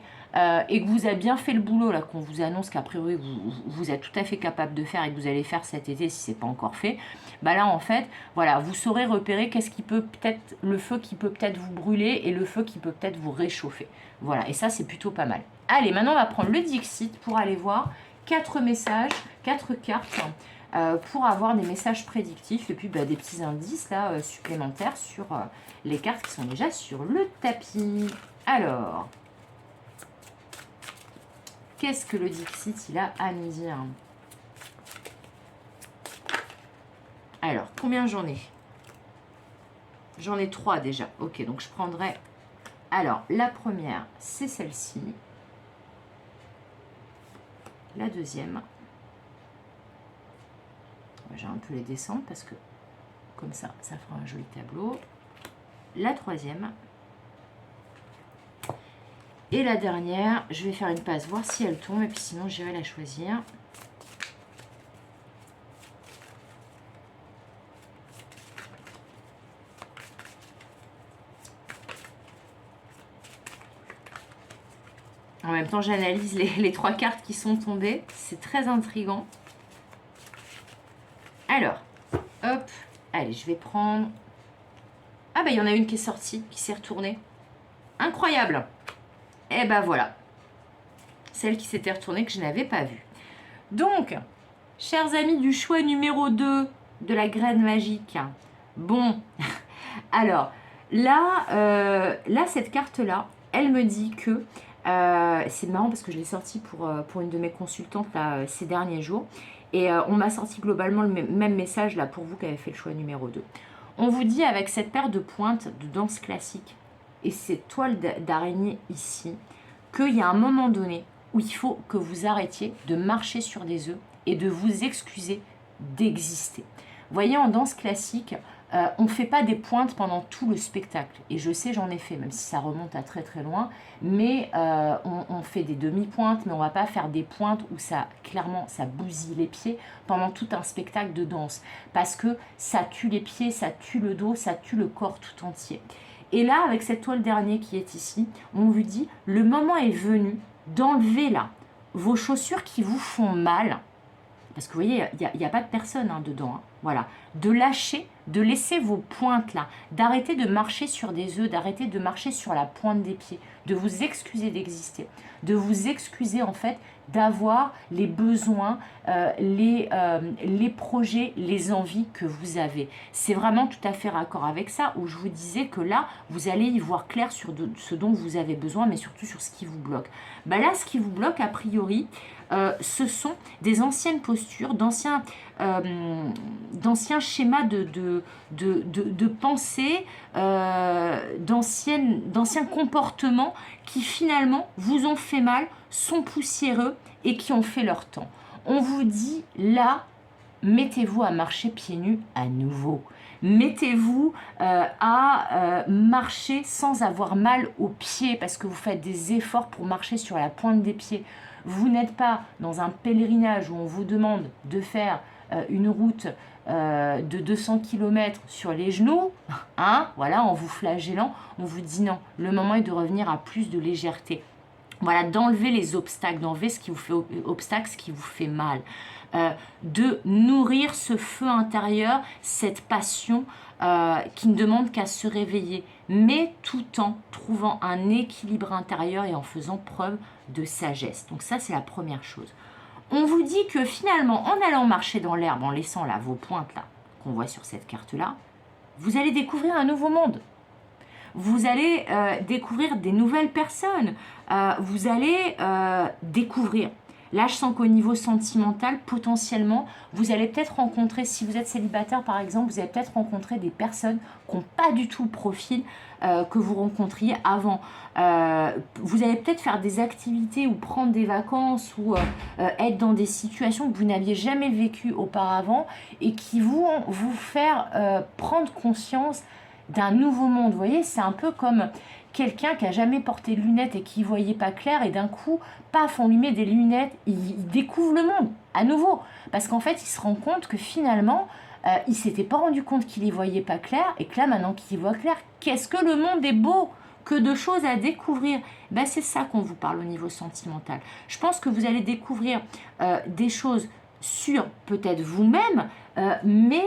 et que vous avez bien fait le boulot, là, qu'on vous annonce qu'a priori vous êtes tout à fait capable de faire et que vous allez faire cet été si c'est pas encore fait, bah là en fait, voilà, vous saurez repérer qu'est-ce qui peut peut-être, le feu qui peut peut-être vous brûler et le feu qui peut peut-être vous réchauffer. Voilà, et ça c'est plutôt pas mal. Allez, maintenant on va prendre le Dixit pour aller voir 4 messages, 4 cartes pour avoir des messages prédictifs et puis bah, des petits indices là supplémentaires sur les cartes qui sont déjà sur le tapis. Alors, qu'est-ce que le Dixit il a à nous dire? Alors, combien j'en ai? J'en ai 3 déjà. Ok, donc je prendrai... Alors, la première, c'est celle-ci. La deuxième. J'ai un peu les descendre parce que, comme ça fera un joli tableau. La troisième. Et la dernière, je vais faire une passe, voir si elle tombe, et puis sinon j'irai la choisir. En même temps, j'analyse les 3 cartes qui sont tombées. C'est très intriguant. Alors, hop, allez, je vais prendre... Ah bah il y en a une qui est sortie, qui s'est retournée. Incroyable! Et ben voilà, celle qui s'était retournée que je n'avais pas vue. Donc, chers amis du choix numéro 2 de la graine magique, bon, alors, là cette carte-là, elle me dit que, c'est marrant parce que je l'ai sortie pour une de mes consultantes là, ces derniers jours, et on m'a sorti globalement le même message là pour vous qui avez fait le choix numéro 2. On vous dit avec cette paire de pointes de danse classique, et cette toile d'araignée ici, qu'il y a un moment donné où il faut que vous arrêtiez de marcher sur des œufs et de vous excuser d'exister. Vous voyez, en danse classique, on ne fait pas des pointes pendant tout le spectacle. Et je sais, j'en ai fait, même si ça remonte à très très loin. Mais on fait des demi-pointes, mais on ne va pas faire des pointes où ça, clairement, ça bousille les pieds pendant tout un spectacle de danse. Parce que ça tue les pieds, ça tue le dos, ça tue le corps tout entier. Et là, avec cette toile d'araignée qui est ici, on vous dit, le moment est venu d'enlever là vos chaussures qui vous font mal. Parce que vous voyez, il n'y a pas de personne dedans. Hein. Voilà. De lâcher, de laisser vos pointes là, d'arrêter de marcher sur des œufs, d'arrêter de marcher sur la pointe des pieds, de vous excuser d'exister, de vous excuser en fait d'avoir les besoins, les projets, les envies que vous avez. C'est vraiment tout à fait raccord avec ça, où je vous disais que là, vous allez y voir clair sur ce dont vous avez besoin, mais surtout sur ce qui vous bloque. Bah là, ce qui vous bloque, a priori, ce sont des anciennes postures, d'anciens d'anciens schémas de pensée, d'anciens comportements qui finalement vous ont fait mal, sont poussiéreux et qui ont fait leur temps. On vous dit là, mettez-vous à marcher pieds nus à nouveau. Mettez-vous à marcher sans avoir mal aux pieds parce que vous faites des efforts pour marcher sur la pointe des pieds. Vous n'êtes pas dans un pèlerinage où on vous demande de faire une route de 200 km sur les genoux, hein, voilà, en vous flagellant. On vous dit non, le moment est de revenir à plus de légèreté. Voilà, d'enlever les obstacles, d'enlever ce qui vous fait obstacle, ce qui vous fait mal. De nourrir ce feu intérieur, cette passion qui ne demande qu'à se réveiller, mais tout en trouvant un équilibre intérieur et en faisant preuve de sagesse. Donc ça, c'est la première chose. On vous dit que finalement, en allant marcher dans l'herbe, en laissant là vos pointes là, qu'on voit sur cette carte-là, vous allez découvrir un nouveau monde. Vous allez découvrir des nouvelles personnes. Vous allez découvrir. Là, je sens qu'au niveau sentimental, potentiellement, vous allez peut-être rencontrer, si vous êtes célibataire par exemple, vous allez peut-être rencontrer des personnes qui n'ont pas du tout le profil que vous rencontriez avant. Vous allez peut-être faire des activités ou prendre des vacances ou être dans des situations que vous n'aviez jamais vécues auparavant et qui vont vous faire prendre conscience d'un nouveau monde. Vous voyez, c'est un peu comme quelqu'un qui a jamais porté de lunettes et qui voyait pas clair et d'un coup, paf, on lui met des lunettes, il découvre le monde à nouveau. Parce qu'en fait, il se rend compte que finalement, il s'était pas rendu compte qu'il y voyait pas clair et que là, maintenant qu'il y voit clair, qu'est-ce que le monde est beau, que de choses à découvrir. Ben, c'est ça qu'on vous parle au niveau sentimental. Je pense que vous allez découvrir des choses sur peut-être vous-même, mais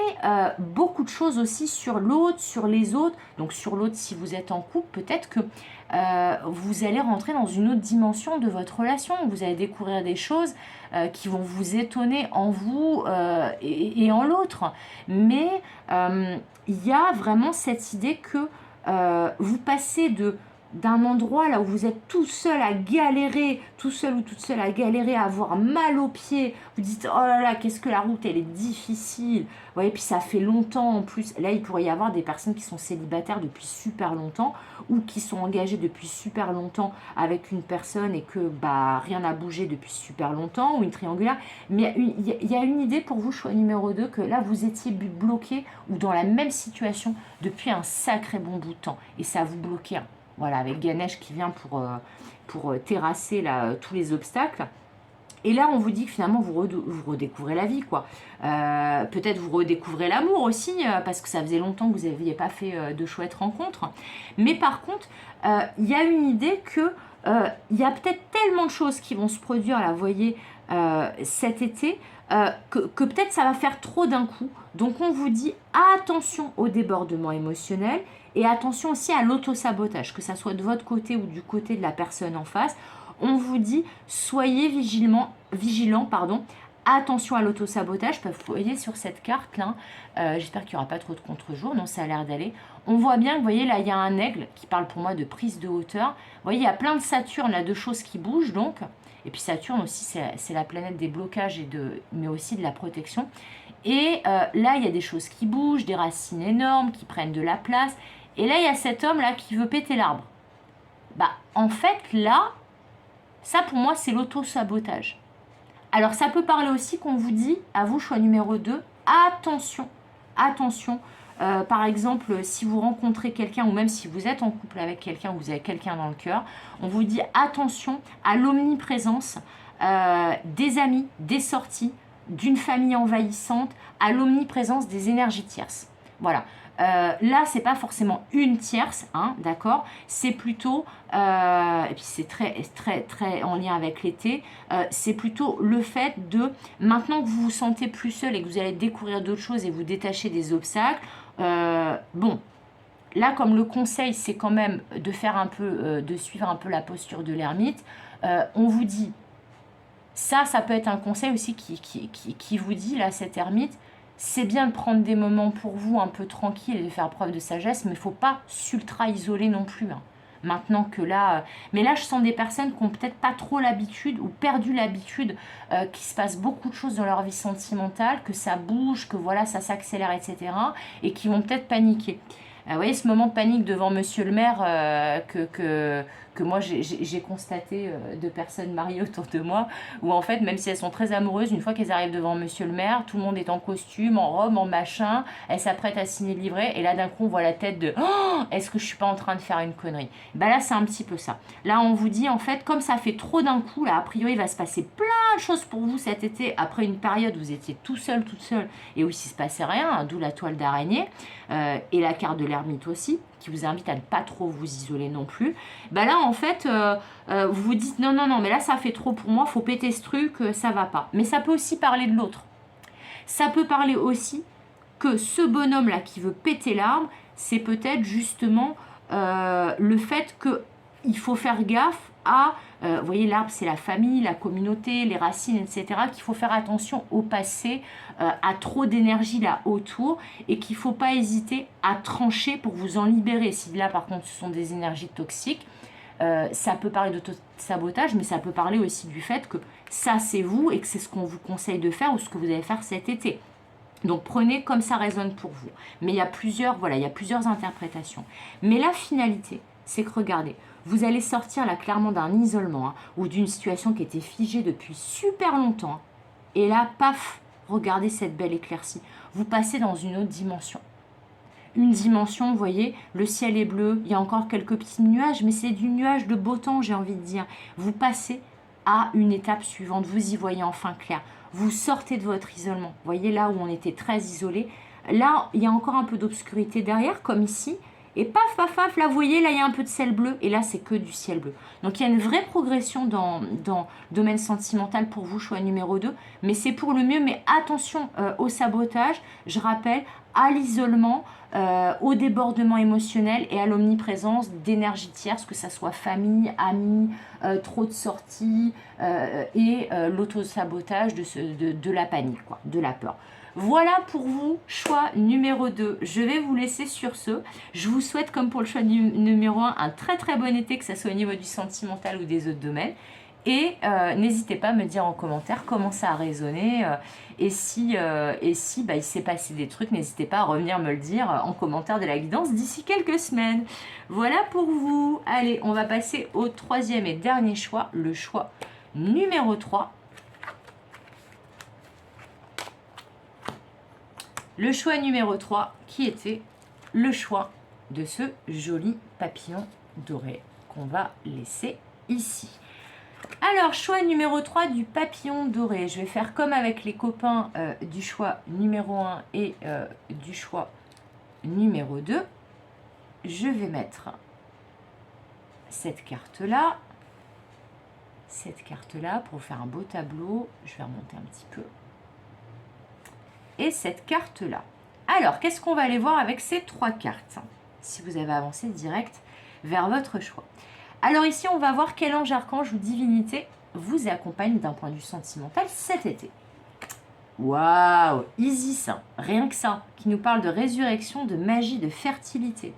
beaucoup de choses aussi sur l'autre, sur les autres. Donc sur l'autre, si vous êtes en couple, peut-être que vous allez rentrer dans une autre dimension de votre relation. Vous allez découvrir des choses qui vont vous étonner en vous et en l'autre. Mais il y a vraiment cette idée que vous passez d'un endroit là où vous êtes tout seul à galérer, tout seul ou toute seule à galérer, à avoir mal aux pieds, vous dites oh là là, qu'est-ce que la route elle est difficile, vous voyez, puis ça fait longtemps en plus. Là il pourrait y avoir des personnes qui sont célibataires depuis super longtemps ou qui sont engagées depuis super longtemps avec une personne et que bah rien n'a bougé depuis super longtemps, ou une triangulaire. Mais il y a une idée pour vous, choix numéro 2, que là vous étiez bloqué ou dans la même situation depuis un sacré bon bout de temps et ça vous bloquait. Voilà, avec Ganesh qui vient pour terrasser là, tous les obstacles. Et là, on vous dit que finalement, vous redécouvrez la vie, quoi. Peut-être vous redécouvrez l'amour aussi, parce que ça faisait longtemps que vous n'aviez pas fait de chouettes rencontres. Mais par contre, il y a une idée que il y a peut-être tellement de choses qui vont se produire, là, vous voyez, cet été, que peut-être ça va faire trop d'un coup. Donc, on vous dit attention au débordement émotionnel. Et attention aussi à l'autosabotage, que ça soit de votre côté ou du côté de la personne en face. On vous dit, soyez vigilants, attention à l'autosabotage. Vous voyez sur cette carte-là, j'espère qu'il n'y aura pas trop de contre-jours, non, ça a l'air d'aller. On voit bien que, vous voyez, là, il y a un aigle qui parle pour moi de prise de hauteur. Vous voyez, il y a plein de Saturne, là, de choses qui bougent, donc. Et puis Saturne aussi, c'est la planète des blocages, mais aussi de la protection. Et là, il y a des choses qui bougent, des racines énormes qui prennent de la place. Et là, il y a cet homme-là qui veut péter l'arbre. Bah, en fait, là, ça pour moi, c'est l'auto-sabotage. Alors, ça peut parler aussi qu'on vous dit, à vous, choix numéro 2, attention, attention. Par exemple, si vous rencontrez quelqu'un, ou même si vous êtes en couple avec quelqu'un, ou vous avez quelqu'un dans le cœur, on vous dit attention à l'omniprésence des amis, des sorties, d'une famille envahissante, à l'omniprésence des énergies tierces. Voilà. Là, c'est pas forcément une tierce, hein, d'accord. C'est plutôt, et puis c'est très en lien avec l'été, c'est plutôt le fait de, maintenant que vous vous sentez plus seul et que vous allez découvrir d'autres choses et vous détacher des obstacles, bon, là, comme le conseil, c'est quand même de faire un peu, de suivre un peu la posture de l'ermite, on vous dit, ça peut être un conseil aussi qui vous dit, là, cette ermite, c'est bien de prendre des moments pour vous un peu tranquilles et de faire preuve de sagesse, mais il ne faut pas s'ultra isoler non plus. Hein. maintenant que là... mais là, je sens des personnes qui ont peut-être pas trop l'habitude ou perdu l'habitude qu'il se passe beaucoup de choses dans leur vie sentimentale, que ça bouge, que voilà, ça s'accélère, etc. et qui vont peut-être paniquer. Vous voyez, ce moment de panique devant monsieur le maire que moi j'ai constaté de personnes mariées autour de moi, où en fait, même si elles sont très amoureuses, une fois qu'elles arrivent devant monsieur le maire, tout le monde est en costume, en robe, en machin, elles s'apprêtent à signer le livret, et là d'un coup on voit la tête de oh, est-ce que je suis pas en train de faire une connerie? Bah là c'est un petit peu ça. Là on vous dit en fait, comme ça fait trop d'un coup, là a priori il va se passer plein de choses pour vous cet été, après une période où vous étiez tout seul, toute seule, et où il ne se passait rien, hein, d'où la toile d'araignée, et la carte de l'ermite aussi, qui vous invite à ne pas trop vous isoler non plus. Bah là en fait vous vous dites non non non mais là ça fait trop pour moi, faut péter ce truc, ça va pas. Mais ça peut aussi parler de l'autre. Ça peut parler aussi que ce bonhomme là qui veut péter l'arbre, c'est peut-être justement le fait que il faut faire gaffe à, vous voyez, l'arbre c'est la famille, la communauté, les racines, etc. Qu'il faut faire attention au passé, à trop d'énergie là autour, et qu'il ne faut pas hésiter à trancher pour vous en libérer. Si là par contre ce sont des énergies toxiques, ça peut parler d'auto-sabotage, mais ça peut parler aussi du fait que ça c'est vous et que c'est ce qu'on vous conseille de faire ou ce que vous allez faire cet été. Donc prenez comme ça résonne pour vous. Mais il y a plusieurs, voilà, il y a plusieurs interprétations. Mais la finalité, c'est que regardez, vous allez sortir là clairement d'un isolement, hein, ou d'une situation qui était figée depuis super longtemps. Hein, et là, paf, regardez cette belle éclaircie. Vous passez dans une autre dimension. Une dimension, vous voyez, le ciel est bleu, il y a encore quelques petits nuages, mais c'est du nuage de beau temps, j'ai envie de dire. Vous passez à une étape suivante, vous y voyez enfin clair. Vous sortez de votre isolement. Vous voyez là où on était très isolé. Là, il y a encore un peu d'obscurité derrière, comme ici. Et paf, paf, paf, là, vous voyez, là, il y a un peu de ciel bleu. Et là, c'est que du ciel bleu. Donc, il y a une vraie progression dans le domaine sentimental pour vous, choix numéro 2. Mais c'est pour le mieux. Mais attention au sabotage. Je rappelle, à l'isolement, au débordement émotionnel et à l'omniprésence d'énergie tierce, que ça soit famille, amis, trop de sorties et l'autosabotage de la panique, quoi, de la peur. Voilà pour vous, choix numéro 2. Je vais vous laisser sur ce. Je vous souhaite, comme pour le choix numéro 1, un très très bon été, que ce soit au niveau du sentimental ou des autres domaines. Et n'hésitez pas à me dire en commentaire comment ça a résonné. Et si il s'est passé des trucs, n'hésitez pas à revenir me le dire en commentaire de la guidance d'ici quelques semaines. Voilà pour vous. Allez, on va passer au troisième et dernier choix, le choix numéro 3. Le choix numéro 3 qui était le choix de ce joli papillon doré qu'on va laisser ici. Alors, choix numéro 3 du papillon doré. Je vais faire comme avec les copains du choix numéro 1 et du choix numéro 2. Je vais mettre cette carte-là. Cette carte-là pour faire un beau tableau. Je vais remonter un petit peu. Et cette carte-là. Alors, qu'est-ce qu'on va aller voir avec ces 3 cartes? Si vous avez avancé direct vers votre choix. Alors ici, on va voir quel ange, archange ou divinité vous accompagne d'un point de vue sentimental cet été. Waouh, Isis, rien que ça, qui nous parle de résurrection, de magie, de fertilité.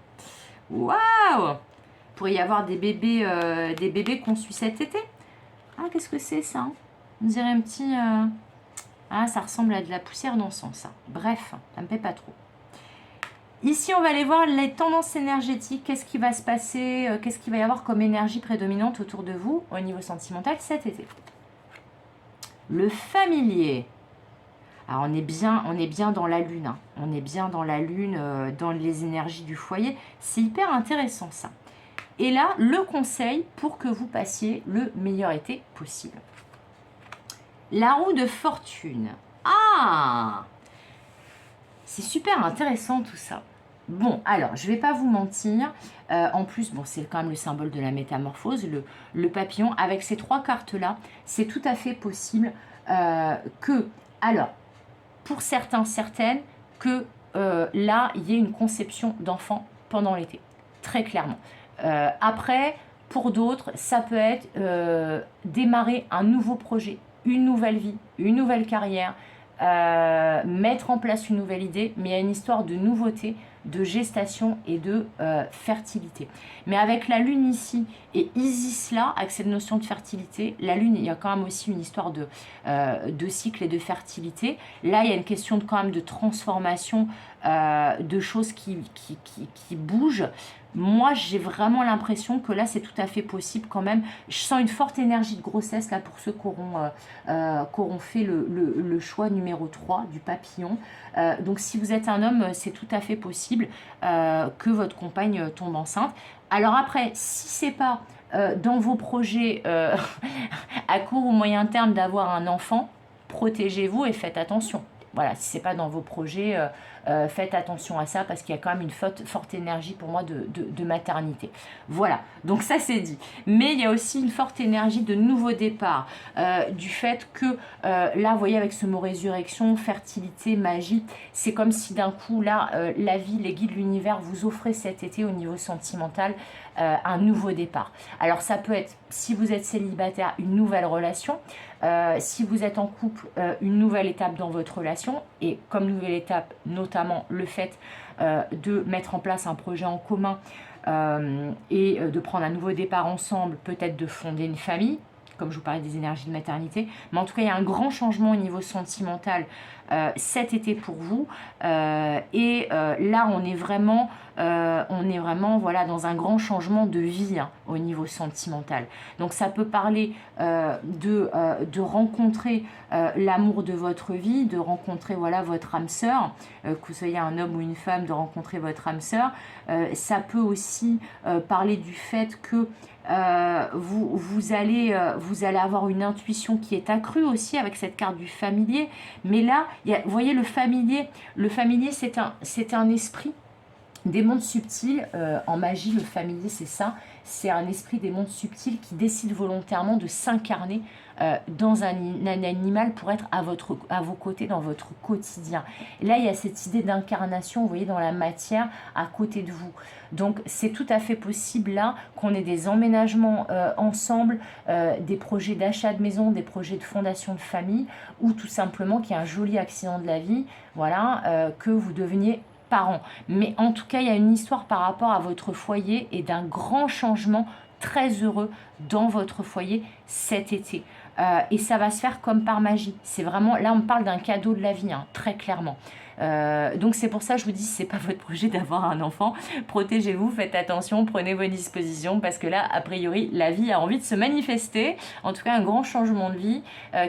Waouh, pourrait y avoir des bébés conçus cet été. Ah, qu'est-ce que c'est ça? On dirait un petit... Ah, ça ressemble à de la poussière d'encens, ça. Bref, ça me plaît pas trop. Ici, on va aller voir les tendances énergétiques. Qu'est-ce qui va se passer? Qu'est-ce qu'il va y avoir comme énergie prédominante autour de vous au niveau sentimental cet été? Le familier. Alors, on est bien dans la lune. Hein. On est bien dans la lune, dans les énergies du foyer. C'est hyper intéressant, ça. Et là, le conseil pour que vous passiez le meilleur été possible. La roue de fortune. Ah! C'est super intéressant tout ça. Bon, alors, je ne vais pas vous mentir. En plus, bon, c'est quand même le symbole de la métamorphose, le papillon. Avec ces 3 cartes-là, c'est tout à fait possible que, alors, pour certains, certaines, que là, il y ait une conception d'enfant pendant l'été. Très clairement. Après, pour d'autres, ça peut être démarrer un nouveau projet, une nouvelle vie, une nouvelle carrière, mettre en place une nouvelle idée, mais il y a une histoire de nouveauté, de gestation et de fertilité. Mais avec la Lune ici et Isis là, avec cette notion de fertilité, la Lune, il y a quand même aussi une histoire de cycle et de fertilité. Là, il y a une question de, quand même de transformation, de choses qui bougent. Moi, j'ai vraiment l'impression que là, c'est tout à fait possible quand même. Je sens une forte énergie de grossesse là pour ceux qui auront fait le choix numéro 3 du papillon. Donc, si vous êtes un homme, c'est tout à fait possible que votre compagne tombe enceinte. Alors après, si c'est pas dans vos projets à court ou moyen terme d'avoir un enfant, protégez-vous et faites attention. Voilà, si c'est pas dans vos projets, faites attention à ça parce qu'il y a quand même une forte énergie pour moi de maternité. Voilà, donc ça c'est dit. Mais il y a aussi une forte énergie de nouveau départ, du fait que là, vous voyez avec ce mot résurrection, fertilité, magie, c'est comme si d'un coup là, la vie, les guides de l'univers vous offraient cet été au niveau sentimental un nouveau départ. Alors ça peut être, si vous êtes célibataire, une nouvelle relation. Si vous êtes en couple, une nouvelle étape dans votre relation, et comme nouvelle étape, notamment le fait de mettre en place un projet en commun et de prendre un nouveau départ ensemble, peut-être de fonder une famille, comme je vous parlais des énergies de maternité. Mais en tout cas, il y a un grand changement au niveau sentimental cet été pour vous. Là, on est vraiment voilà, dans un grand changement de vie au niveau sentimental. Donc, ça peut parler de rencontrer l'amour de votre vie, de rencontrer voilà, votre âme sœur, que vous soyez un homme ou une femme, de rencontrer votre âme sœur. Ça peut aussi parler du fait que vous allez avoir une intuition qui est accrue aussi avec cette carte du familier. Mais là, vous voyez, le familier c'est un esprit des mondes subtils. En magie, le familier, c'est ça. C'est un esprit des mondes subtils qui décide volontairement de s'incarner dans un animal pour être à vos côtés dans votre quotidien. Et là, il y a cette idée d'incarnation, vous voyez, dans la matière à côté de vous. Donc, c'est tout à fait possible là qu'on ait des emménagements ensemble, des projets d'achat de maison, des projets de fondation de famille, ou tout simplement qu'il y ait un joli accident de la vie, voilà, que vous deveniez parents. Mais en tout cas, il y a une histoire par rapport à votre foyer et d'un grand changement très heureux dans votre foyer cet été. Et ça va se faire comme par magie. C'est vraiment, là on parle d'un cadeau de la vie, très clairement. Donc c'est pour ça que je vous dis, si c'est pas votre projet d'avoir un enfant, protégez-vous, faites attention, prenez vos dispositions, parce que là, a priori, la vie a envie de se manifester. En tout cas, un grand changement de vie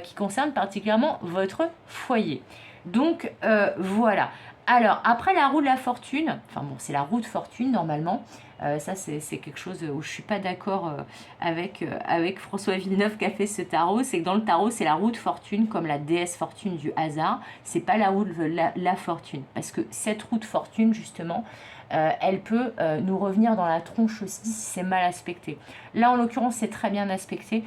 qui concerne particulièrement votre foyer. Donc voilà. Alors, après la roue de la fortune, enfin bon, c'est la roue de fortune normalement, ça c'est quelque chose où je ne suis pas d'accord avec François Villeneuve qui a fait ce tarot, c'est que dans le tarot, c'est la roue de fortune comme la déesse fortune du hasard, c'est pas la roue de la fortune, parce que cette roue de fortune, justement, elle peut nous revenir dans la tronche aussi si c'est mal aspecté. Là, en l'occurrence, c'est très bien aspecté.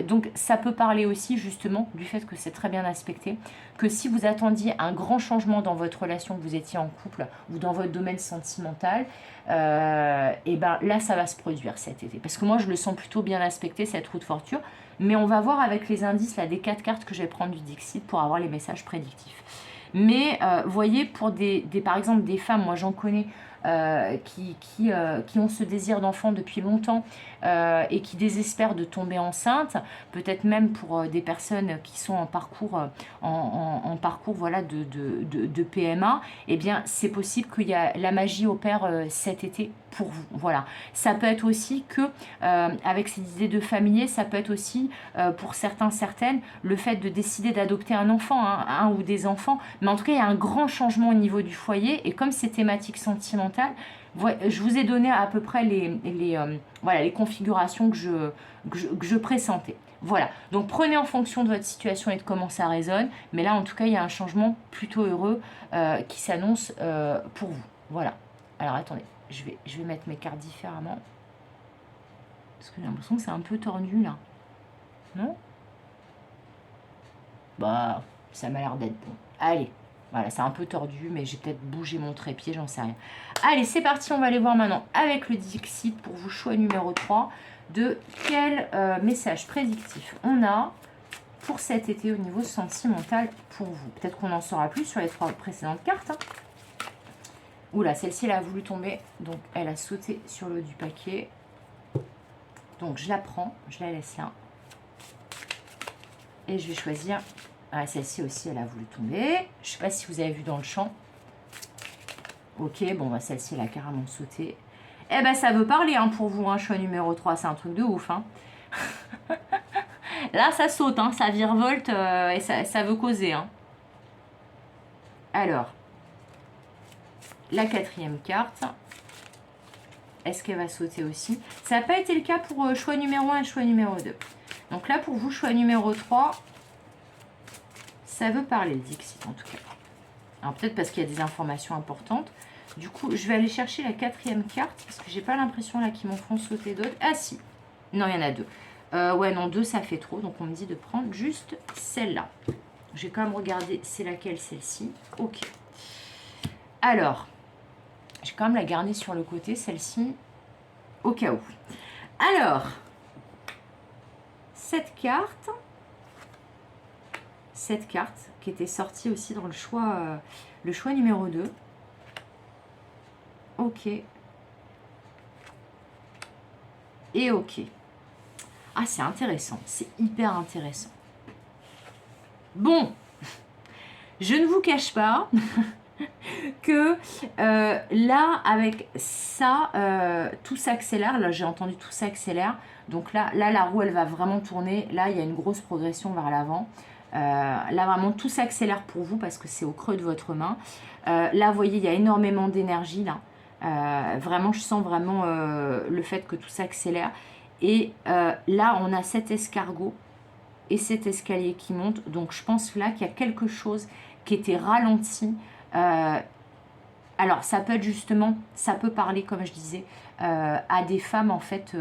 Donc, ça peut parler aussi justement du fait que c'est très bien aspecté, que si vous attendiez un grand changement dans votre relation, que vous étiez en couple ou dans votre domaine sentimental, et ben là, ça va se produire cet été. Parce que moi, je le sens plutôt bien aspecté, cette roue de fortune. Mais on va voir avec les indices là, des 4 cartes que je vais prendre du Dixit pour avoir les messages prédictifs. Mais vous voyez, pour par exemple des femmes, moi j'en connais qui ont ce désir d'enfant depuis longtemps et qui désespèrent de tomber enceinte, peut-être même pour des personnes qui sont en parcours, en parcours voilà, de PMA, eh bien c'est possible que la magie opère cet été pour vous. Voilà. Ça peut être aussi que, avec ces idées de familier, ça peut être aussi pour certains, certaines, le fait de décider d'adopter un enfant, un ou des enfants. Mais en tout cas, il y a un grand changement au niveau du foyer. Et comme c'est thématique sentimentale, je vous ai donné à peu près les configurations que je pressentais. Voilà, donc prenez en fonction de votre situation et de comment ça résonne. Mais là, en tout cas, il y a un changement plutôt heureux qui s'annonce pour vous. Voilà. Alors, attendez, je vais mettre mes cartes différemment. Parce que j'ai l'impression que c'est un peu tordu, là. Non? Bah, ça m'a l'air d'être bon. Allez, voilà, c'est un peu tordu, mais j'ai peut-être bougé mon trépied, j'en sais rien. Allez, c'est parti, on va aller voir maintenant avec le Dixit pour vous, choix numéro 3, de quel message prédictif on a pour cet été au niveau sentimental pour vous. Peut-être qu'on en saura plus sur les 3 précédentes cartes. Oula, celle-ci, elle a voulu tomber. Donc, elle a sauté sur le haut du paquet. Donc, je la prends. Je la laisse là. Et je vais choisir... Ah, celle-ci aussi, elle a voulu tomber. Je ne sais pas si vous avez vu dans le champ. Ok, bon, bah, celle-ci, elle a carrément sauté. Eh ben, ça veut parler hein, pour vous, hein, choix numéro 3. C'est un truc de ouf. Hein. Là, ça saute, hein, ça virevolte et ça veut causer. Hein. Alors, la 4e carte. Est-ce qu'elle va sauter aussi? Ça n'a pas été le cas pour choix numéro 1 et choix numéro 2. Donc là, pour vous, choix numéro 3, ça veut parler le Dixit en tout cas. Alors peut-être parce qu'il y a des informations importantes. Du coup, je vais aller chercher la 4e carte parce que j'ai pas l'impression là qu'ils m'en font sauter d'autres. Ah si, non, il y en a 2. Ouais, non, 2, ça fait trop. Donc on me dit de prendre juste celle-là. Je vais quand même regarder c'est laquelle celle-ci. Ok. Alors, je vais quand même la garder sur le côté, celle-ci, au cas où. Alors, cette carte qui était sortie aussi dans le choix numéro 2. Ok. Et ok. Ah, c'est intéressant. C'est hyper intéressant. Bon. Je ne vous cache pas que là, avec ça, tout s'accélère. Là, j'ai entendu tout s'accélère. Donc là, la roue, elle va vraiment tourner. Là, il y a une grosse progression vers l'avant. Là, vraiment, tout s'accélère pour vous parce que c'est au creux de votre main. Là, vous voyez, il y a énormément d'énergie, là. Vraiment, je sens vraiment le fait que tout s'accélère. Et là, on a cet escargot et cet escalier qui monte. Donc, je pense là qu'il y a quelque chose qui était ralenti. Alors, ça peut être justement, ça peut parler, comme je disais, à des femmes, en fait,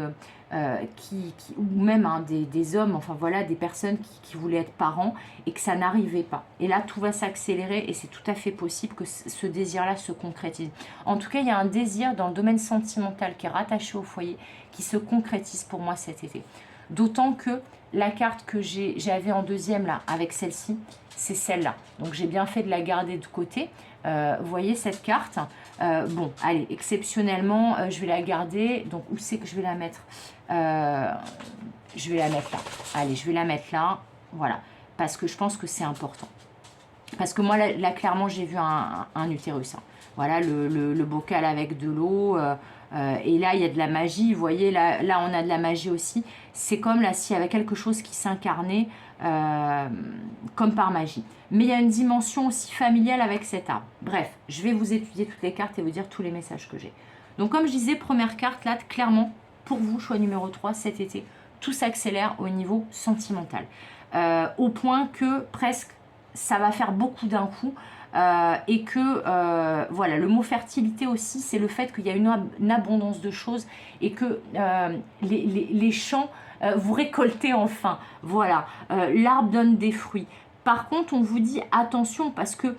ou même hein, des hommes, enfin voilà, des personnes qui voulaient être parents et que ça n'arrivait pas. Et là, tout va s'accélérer et c'est tout à fait possible que ce désir-là se concrétise. En tout cas, il y a un désir dans le domaine sentimental qui est rattaché au foyer, qui se concrétise pour moi cet été. D'autant que la carte que j'avais en deuxième, là, avec celle-ci, c'est celle-là. Donc, j'ai bien fait de la garder de côté. Vous voyez cette carte bon, allez, exceptionnellement, je vais la garder. Donc, où c'est que je vais la mettre je vais la mettre là. Allez, je vais la mettre là. Voilà. Parce que je pense que c'est important. Parce que moi, là clairement, j'ai vu un utérus. Hein. Voilà, le bocal avec de l'eau. Et là, il y a de la magie. Vous voyez, là, on a de la magie aussi. C'est comme là, s'il y avait quelque chose qui s'incarnait comme par magie. Mais il y a une dimension aussi familiale avec cet arbre. Bref, je vais vous étudier toutes les cartes et vous dire tous les messages que j'ai. Donc, comme je disais, première carte, là, clairement, pour vous, choix numéro 3, cet été, tout s'accélère au niveau sentimental. Au point que presque, ça va faire beaucoup d'un coup. Et que voilà, le mot fertilité aussi, c'est le fait qu'il y a une abondance de choses et que les champs, vous récoltez enfin. Voilà, l'arbre donne des fruits. Par contre, on vous dit attention parce que,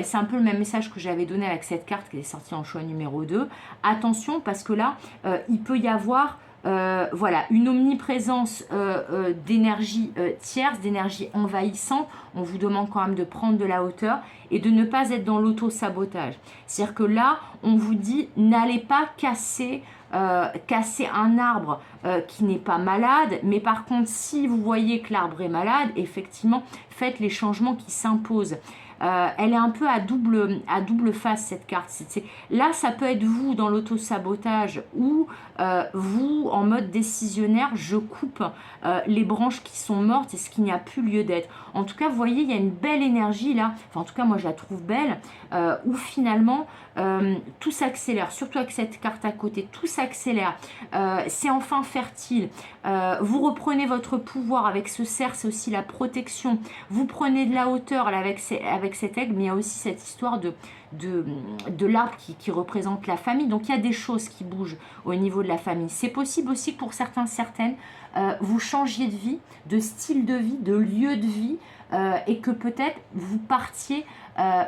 c'est un peu le même message que j'avais donné avec cette carte qui est sortie en choix numéro 2. Attention parce que là, il peut y avoir voilà, une omniprésence d'énergie tierce, d'énergie envahissante. On vous demande quand même de prendre de la hauteur et de ne pas être dans l'auto-sabotage. C'est-à-dire que là, on vous dit, n'allez pas casser un arbre qui n'est pas malade, mais par contre, si vous voyez que l'arbre est malade, effectivement, faites les changements qui s'imposent. Elle est un peu à double face cette carte. Là, ça peut être vous dans l'auto-sabotage ou vous en mode décisionnaire, je coupe les branches qui sont mortes et ce qui n'y a plus lieu d'être. En tout cas, vous voyez, il y a une belle énergie là, enfin en tout cas moi je la trouve belle, où finalement tout s'accélère, surtout avec cette carte à côté, tout s'accélère, c'est enfin fertile, vous reprenez votre pouvoir avec ce cerf, c'est aussi la protection, vous prenez de la hauteur là, avec cet aigle, mais il y a aussi cette histoire de l'arbre qui représente la famille, donc il y a des choses qui bougent au niveau de la famille. C'est possible aussi pour certaines, vous changiez de vie, de style de vie, de lieu de vie, et que peut-être vous partiez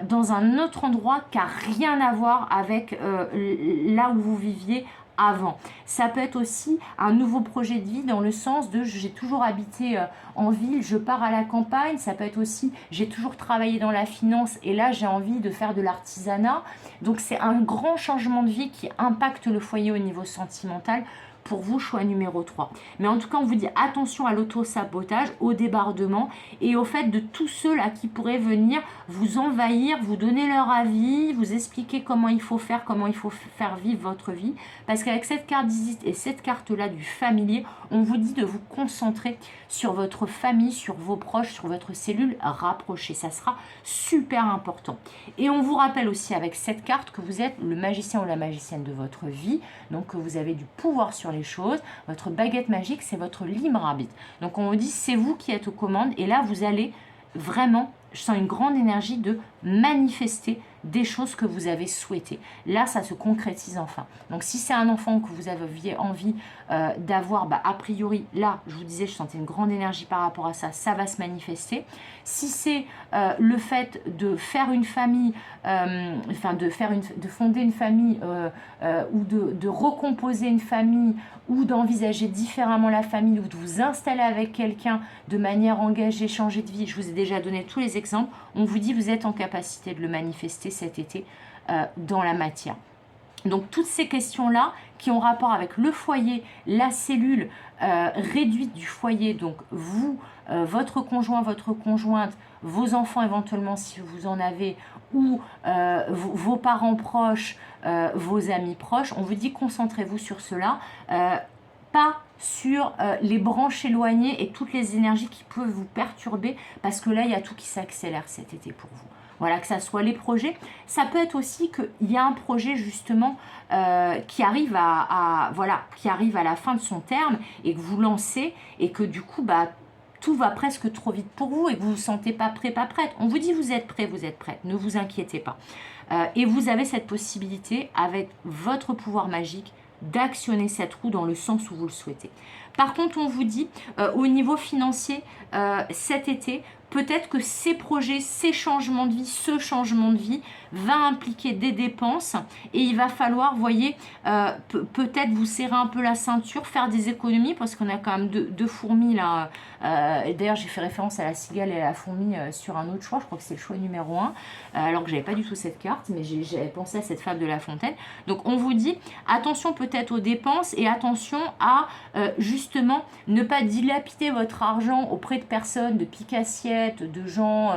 dans un autre endroit qui n'a rien à voir avec là où vous viviez avant. Ça peut être aussi un nouveau projet de vie dans le sens de j'ai toujours habité en ville, je pars à la campagne. Ça peut être aussi j'ai toujours travaillé dans la finance et là j'ai envie de faire de l'artisanat. Donc c'est un grand changement de vie qui impacte le foyer au niveau sentimental. Pour vous, choix numéro 3. Mais en tout cas, on vous dit attention à l'auto-sabotage, au débordement et au fait de tous ceux-là qui pourraient venir vous envahir, vous donner leur avis, vous expliquer comment il faut faire vivre votre vie. Parce qu'avec cette carte visite et cette carte-là du familier, on vous dit de vous concentrer sur votre famille, sur vos proches, sur votre cellule rapprochée. Ça sera super important. Et on vous rappelle aussi avec cette carte que vous êtes le magicien ou la magicienne de votre vie. Donc que vous avez du pouvoir sur les choses. Votre baguette magique, c'est votre libre arbitre. Donc on vous dit, c'est vous qui êtes aux commandes. Et là, vous allez vraiment, je sens une grande énergie de manifester des choses que vous avez souhaitées. Là, ça se concrétise enfin. Donc, si c'est un enfant que vous avez envie d'avoir, a priori, là, je vous disais, je sentais une grande énergie par rapport à ça, ça va se manifester. Si c'est le fait de faire une famille, de fonder une famille ou de recomposer une famille ou d'envisager différemment la famille ou de vous installer avec quelqu'un de manière engagée, changer de vie, je vous ai déjà donné tous les exemples, on vous dit vous êtes en capacité de le manifester cet été dans la matière. Donc toutes ces questions-là qui ont rapport avec le foyer, la cellule réduite du foyer, donc vous, votre conjoint, votre conjointe, vos enfants éventuellement si vous en avez, ou vos parents proches, vos amis proches, on vous dit concentrez-vous sur cela, pas sur les branches éloignées et toutes les énergies qui peuvent vous perturber, parce que là, il y a tout qui s'accélère cet été pour vous. Voilà, que ça soit les projets. Ça peut être aussi qu'il y a un projet justement qui arrive qui arrive à la fin de son terme et que vous lancez et que du coup, tout va presque trop vite pour vous et que vous ne vous sentez pas prêt, pas prête. On vous dit vous êtes prêt, vous êtes prête. Ne vous inquiétez pas. Et vous avez cette possibilité avec votre pouvoir magique d'actionner cette roue dans le sens où vous le souhaitez. Par contre, on vous dit au niveau financier, cet été, peut-être que ces projets, ces changements de vie, ce changement de vie va impliquer des dépenses et il va falloir, vous voyez, peut-être vous serrer un peu la ceinture, faire des économies parce qu'on a quand même deux fourmis là. D'ailleurs, j'ai fait référence à la cigale et à la fourmi sur un autre choix, je crois que c'est le choix numéro 1, alors que j'avais pas du tout cette carte, mais j'avais pensé à cette fable de La Fontaine. Donc on vous dit, attention peut-être aux dépenses et attention à justement ne pas dilapider votre argent auprès de personnes, de pique-assiettes, de gens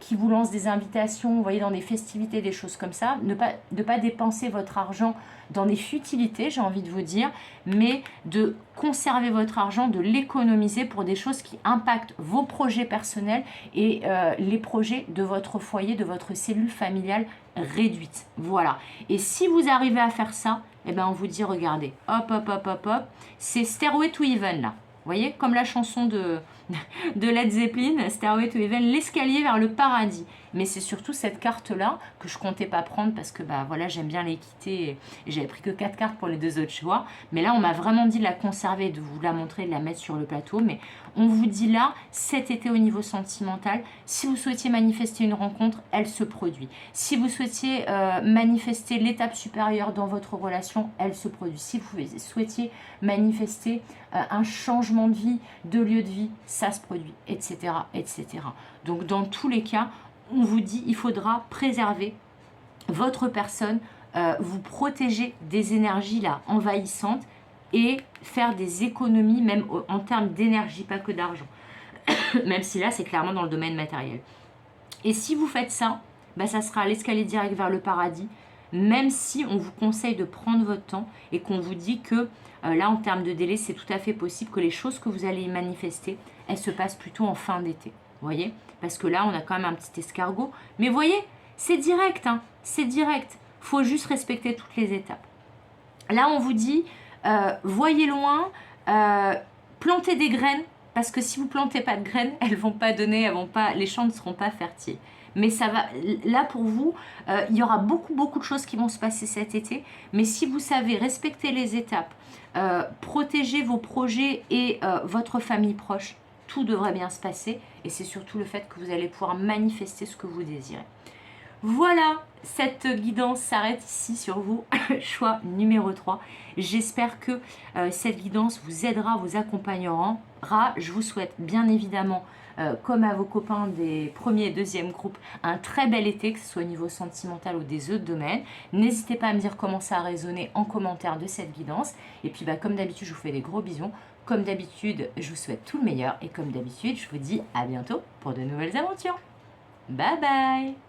qui vous lancent des invitations, vous voyez, dans des festivités, des choses comme ça. Ne pas dépenser votre argent dans des futilités, j'ai envie de vous dire, mais de conserver votre argent, de l'économiser pour des choses qui impactent vos projets personnels et les projets de votre foyer, de votre cellule familiale réduite. Voilà. Et si vous arrivez à faire ça, eh ben on vous dit, regardez, hop, hop, hop, hop, hop, c'est Stairway to Heaven là. Vous voyez, comme la chanson de Led Zeppelin, Stairway to Heaven, l'escalier vers le paradis. Mais c'est surtout cette carte-là que je comptais pas prendre parce que voilà, j'aime bien l'équité et j'avais pris que 4 cartes pour les 2 autres choix. Mais là, on m'a vraiment dit de la conserver, de vous la montrer, de la mettre sur le plateau. Mais on vous dit là, cet été au niveau sentimental, si vous souhaitiez manifester une rencontre, elle se produit. Si vous souhaitiez manifester l'étape supérieure dans votre relation, elle se produit. Si vous souhaitiez manifester un changement de vie, de lieu de vie, ça se produit, etc., etc. Donc dans tous les cas, on vous dit il faudra préserver votre personne, vous protéger des énergies là envahissantes et faire des économies même en termes d'énergie, pas que d'argent. Même si là c'est clairement dans le domaine matériel. Et si vous faites ça, ça sera l'escalier direct vers le paradis, même si on vous conseille de prendre votre temps et qu'on vous dit que là en termes de délai c'est tout à fait possible que les choses que vous allez manifester, elles se passent plutôt en fin d'été. Vous voyez? Parce que là, on a quand même un petit escargot. Mais vous voyez, c'est direct, hein, c'est direct. Il faut juste respecter toutes les étapes. Là, on vous dit, voyez loin, plantez des graines, parce que si vous ne plantez pas de graines, elles ne vont pas donner, les champs ne seront pas fertiles. Mais ça va, là pour vous, il y aura beaucoup de choses qui vont se passer cet été. Mais si vous savez respecter les étapes, protéger vos projets et votre famille proche, tout devrait bien se passer et c'est surtout le fait que vous allez pouvoir manifester ce que vous désirez. Voilà, cette guidance s'arrête ici sur vous, choix numéro 3. J'espère que cette guidance vous aidera, vous accompagnera. Je vous souhaite bien évidemment, comme à vos copains des premiers et deuxièmes groupes, un très bel été, que ce soit au niveau sentimental ou des autres domaines. N'hésitez pas à me dire comment ça a résonné en commentaire de cette guidance. Et puis comme d'habitude, je vous fais des gros bisous. Comme d'habitude, je vous souhaite tout le meilleur. Et comme d'habitude, je vous dis à bientôt pour de nouvelles aventures. Bye bye!